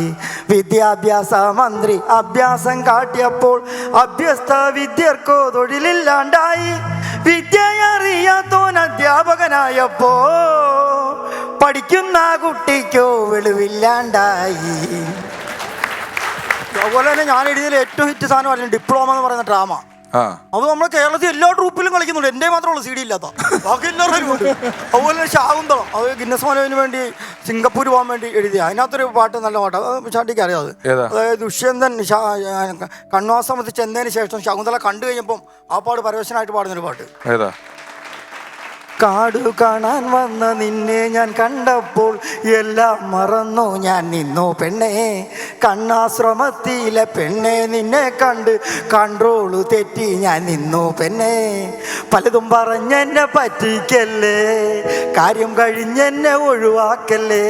വിദ്യാഭ്യാസ മന്ത്രി അഭ്യാസം കാട്ടിയപ്പോൾ അഭ്യസ്ത വിദ്യർക്കോ തൊഴിലില്ലാണ്ടായി. വിദ്യയറിയാത്തോൻ അധ്യാപകനായപ്പോ പഠിക്കുന്ന കുട്ടിക്കോ വെളിവില്ലാണ്ടായി. അതുപോലെ തന്നെ ഞാൻ എഴുതിയതിൽ ഏറ്റവും ഹിറ്റ് സാധനം ഡിപ്ലോമ എന്ന് പറയുന്ന ഡ്രാമ. അത് നമ്മൾ കേരളത്തിൽ എല്ലാ ട്രൂപ്പിലും കളിക്കുന്നുണ്ട്. എൻ്റെ മാത്രമുള്ള CD ഇല്ലാത്ത, ബാക്കി എല്ലാവരും ഉണ്ട്. അതുപോലെ ശാകുന്തളം, അത് ഗിന്നസ് മാനവിന് വേണ്ടി സിംഗപ്പൂർ പോകാൻ വേണ്ടി എഴുതിയ അതിനകത്തൊരു പാട്ട്, നല്ല പാട്ട്. അത് ഷാട്ടിക്ക് അറിയാം. അത് അതായത് ദുഷ്യന്തൻ കണ്വാസമത്തിൽ ചെന്നതിന് ശേഷം ശകുന്തള കണ്ടു കഴിഞ്ഞപ്പം ആ പാട് പരവശനായിട്ട് പാടുന്നൊരു പാട്ട്. കാട് കാണാൻ വന്ന നിന്നെ ഞാൻ കണ്ടപ്പോൾ എല്ലാം മറന്നു ഞാൻ നിന്നു പെണ്ണേ. കണ്ണാശ്രമത്തിലെ പെണ്ണെ നിന്നെ കണ്ട് കൺട്രോള് തെറ്റി ഞാൻ നിന്നു പെണ്ണെ. പലതും പറഞ്ഞെന്നെ പറ്റിക്കല്ലേ, കാര്യം കഴിഞ്ഞെന്നെ ഒഴിവാക്കല്ലേ.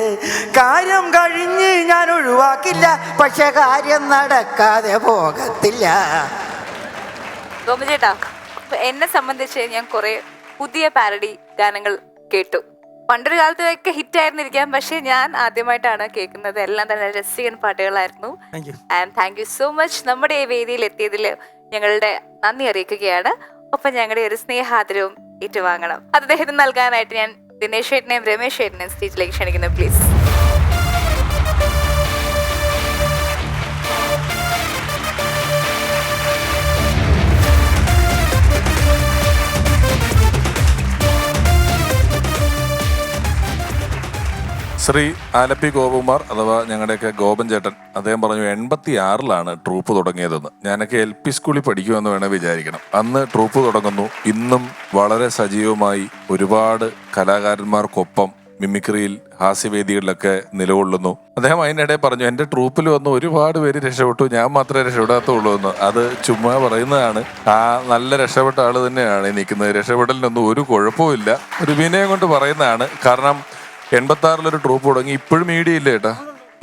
കാര്യം കഴിഞ്ഞ് ഞാൻ ഒഴിവാക്കില്ല, പക്ഷെ കാര്യം നടക്കാതെ പോകത്തില്ല. ഗോപചേട്ടാ, എന്നെ സംബന്ധിച്ച് ഞാൻ കുറെ പുതിയ പാരഡി ഗാനങ്ങൾ കേട്ടു. പണ്ടൊരു കാലത്തൊക്കെ ഹിറ്റ് ആയിരുന്നിരിക്കാം, പക്ഷെ ഞാൻ ആദ്യമായിട്ടാണ് കേൾക്കുന്നത്. എല്ലാം തന്നെ രസികൻ പാട്ടുകളായിരുന്നു. And thank you so much. നമ്മുടെ ഈ വേദിയിൽ എത്തിയതിൽ ഞങ്ങളുടെ നന്ദി അറിയിക്കുകയാണ്. ഒപ്പം ഞങ്ങളുടെ ഒരു സ്നേഹാദരവും ഏറ്റുവാങ്ങണം. അത് അദ്ദേഹത്തിന് നൽകാനായിട്ട് ഞാൻ ദിനേശ് ചേട്ടനെയും രമേശ് ചേട്ടനെയും സ്റ്റേജിലേക്ക് ക്ഷണിക്കുന്നു, പ്ലീസ്. ശ്രീ ആലപ്പി ഗോപകുമാർ അഥവാ ഞങ്ങളുടെയൊക്കെ ഗോപൻ ചേട്ടൻ, അദ്ദേഹം പറഞ്ഞു 86-ലാണ് ട്രൂപ്പ് തുടങ്ങിയതെന്ന്. ഞാനൊക്കെ LP സ്കൂളിൽ പഠിക്കുമെന്ന് വേണേൽ വിചാരിക്കണം. അന്ന് ട്രൂപ്പ് തുടങ്ങുന്നു. ഇന്നും വളരെ സജീവമായി ഒരുപാട് കലാകാരന്മാർക്കൊപ്പം മിമിക്രിയിൽ, ഹാസ്യവേദികളിലൊക്കെ നിലകൊള്ളുന്നു. അദ്ദേഹം അതിനിടെ പറഞ്ഞു, എൻ്റെ ട്രൂപ്പിൽ വന്ന് ഒരുപാട് പേര് രക്ഷപ്പെട്ടു, ഞാൻ മാത്രമേ രക്ഷപ്പെടാത്തുള്ളൂ എന്ന്. അത് ചുമ്മാ പറയുന്നതാണ്. ആ നല്ല രക്ഷപ്പെട്ട ആള് തന്നെയാണ് ഈ നിൽക്കുന്നത്. രക്ഷപ്പെടലിനൊന്നും ഒരു കുഴപ്പമില്ല, ഒരു വിനയം കൊണ്ട് പറയുന്നതാണ്. കാരണം 86-ലൊരു ട്രൂപ്പ് തുടങ്ങി. ഇപ്പോഴും മീഡിയ ഇല്ല ചേട്ടാ,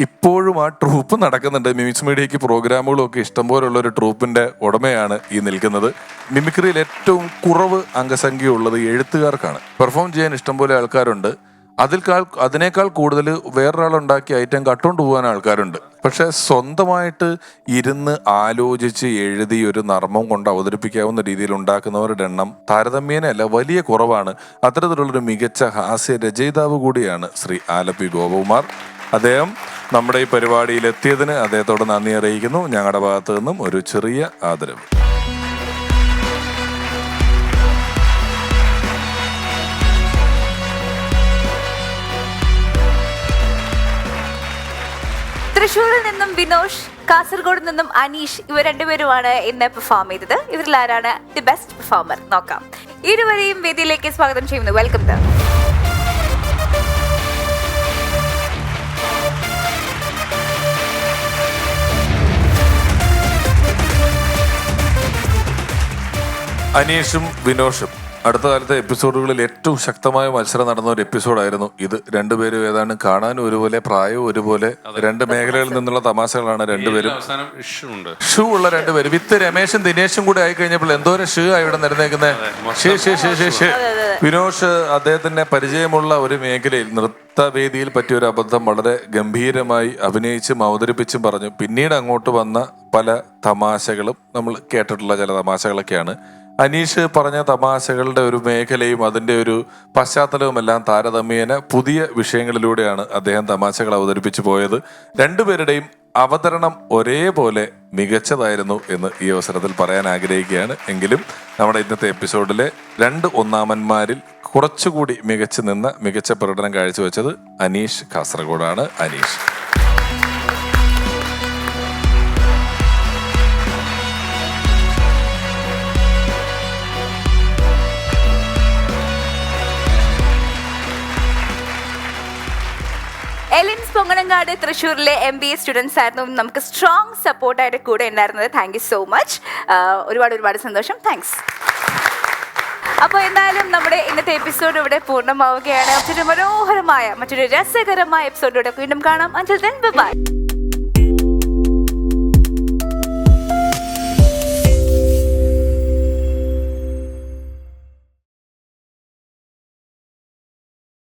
ഇപ്പോഴും ആ ട്രൂപ്പ് നടക്കുന്നുണ്ട്. മിമിക്സ് മീഡിയയ്ക്ക് പ്രോഗ്രാമുകളും ഒക്കെ ഇഷ്ടംപോലുള്ള ഒരു ട്രൂപ്പിന്റെ ഉടമയാണ് ഈ നിൽക്കുന്നത്. മിമിക്രിയിൽ ഏറ്റവും കുറവ് അംഗസംഖ്യ ഉള്ളത് എഴുത്തുകാർക്കാണ്. പെർഫോം ചെയ്യാൻ ഇഷ്ടംപോലെ ആൾക്കാരുണ്ട്. അതിനേക്കാൾ കൂടുതൽ വേറൊരാളുണ്ടാക്കിയ ഐറ്റം കട്ടുകൊണ്ട് പോകാൻ ആൾക്കാരുണ്ട്. പക്ഷെ സ്വന്തമായിട്ട് ഇരുന്ന് ആലോചിച്ച് എഴുതി ഒരു നർമ്മം കൊണ്ട് അവതരിപ്പിക്കാവുന്ന രീതിയിൽ ഉണ്ടാക്കുന്നവരുടെ എണ്ണം താരതമ്യേനല്ല വലിയ കുറവാണ്. അത്തരത്തിലുള്ളൊരു മികച്ച ഹാസ്യ രചയിതാവ് കൂടിയാണ് ശ്രീ ആലപ്പി ഗോപകുമാർ. അദ്ദേഹം നമ്മുടെ ഈ പരിപാടിയിൽ എത്തിയതിന് അദ്ദേഹത്തോട് നന്ദി അറിയിക്കുന്നു. ഞങ്ങളുടെ ഭാഗത്തു നിന്നും ഒരു ചെറിയ ആദരവ്. തൃശ്ശൂരിൽ നിന്നും വിനോഷ്, കാസർഗോഡ് നിന്നും അനീഷ്, ഇവർ രണ്ടുപേരുമാണ് ഇന്ന് പെർഫോം ചെയ്തത്. ഇവരിൽ ആരാണ് ദി ബെസ്റ്റ് പെർഫോമർ നോക്കാം. ഇരുവരെയും വേദിയിലേക്ക് സ്വാഗതം ചെയ്യുന്നു. വെൽക്കം ദ അനീഷും വിനോഷും അടുത്ത കാലത്തെ എപ്പിസോഡുകളിൽ ഏറ്റവും ശക്തമായ മത്സരം നടന്ന ഒരു എപ്പിസോഡായിരുന്നു ഇത്. രണ്ടുപേരും ഏതാണ്ട് കാണാനും ഒരുപോലെ, പ്രായവും ഒരുപോലെ, രണ്ട് മേഖലകളിൽ നിന്നുള്ള തമാശകളാണ് രണ്ടുപേരും. ഷൂ ഉള്ള രണ്ടുപേരും വിത്ത് രമേശും ദിനേശും കൂടെ ആയി കഴിഞ്ഞപ്പോൾ എന്തോരം ഷൂ ആയി ഇവിടെ നിരന്നേക്കുന്നത്. വിനോഷ് അദ്ദേഹത്തിന്റെ പരിചയമുള്ള ഒരു മേഖലയിൽ നൃത്തവേദിയിൽ പറ്റിയ ഒരു അബദ്ധം വളരെ ഗംഭീരമായി അഭിനയിച്ചും അവതരിപ്പിച്ചും പറഞ്ഞു. പിന്നീട് അങ്ങോട്ട് വന്ന പല തമാശകളും നമ്മൾ കേട്ടിട്ടുള്ള ചില തമാശകളൊക്കെയാണ്. അനീഷ് പറഞ്ഞ തമാശകളുടെ ഒരു മേഖലയും അതിൻ്റെ ഒരു പശ്ചാത്തലവുമെല്ലാം താരതമ്യേന പുതിയ വിഷയങ്ങളിലൂടെയാണ് അദ്ദേഹം തമാശകൾ അവതരിപ്പിച്ചു പോയത്. രണ്ടുപേരുടെയും അവതരണം ഒരേപോലെ മികച്ചതായിരുന്നു എന്ന് ഈ അവസരത്തിൽ പറയാൻ ആഗ്രഹിക്കുകയാണ്. എങ്കിലും നമ്മുടെ ഇന്നത്തെ എപ്പിസോഡിലെ രണ്ട് ഒന്നാമന്മാരിൽ കുറച്ചുകൂടി മികച്ചു നിന്ന, മികച്ച പ്രകടനം കാഴ്ചവെച്ചത് അനീഷ് കാസർഗോഡാണ്. അനീഷ്, എലിൻസ് പൊങ്ങണങ്കാട് തൃശ്ശൂരിലെ MBA സ്റ്റുഡൻസ് ആയിരുന്നു നമുക്ക് സ്ട്രോങ് സപ്പോർട്ടായിട്ട് കൂടെ ഉണ്ടായിരുന്നത്. Thank you so much. ഒരുപാട് സന്തോഷം. താങ്ക്സ്. അപ്പോൾ എന്തായാലും നമ്മുടെ ഇന്നത്തെ എപ്പിസോഡ് ഇവിടെ പൂർണ്ണമാവുകയാണ്. മറ്റൊരു മനോഹരമായ, മറ്റൊരു രസകരമായ എപ്പിസോഡിലൂടെ വീണ്ടും കാണാം. Until then, bye bye.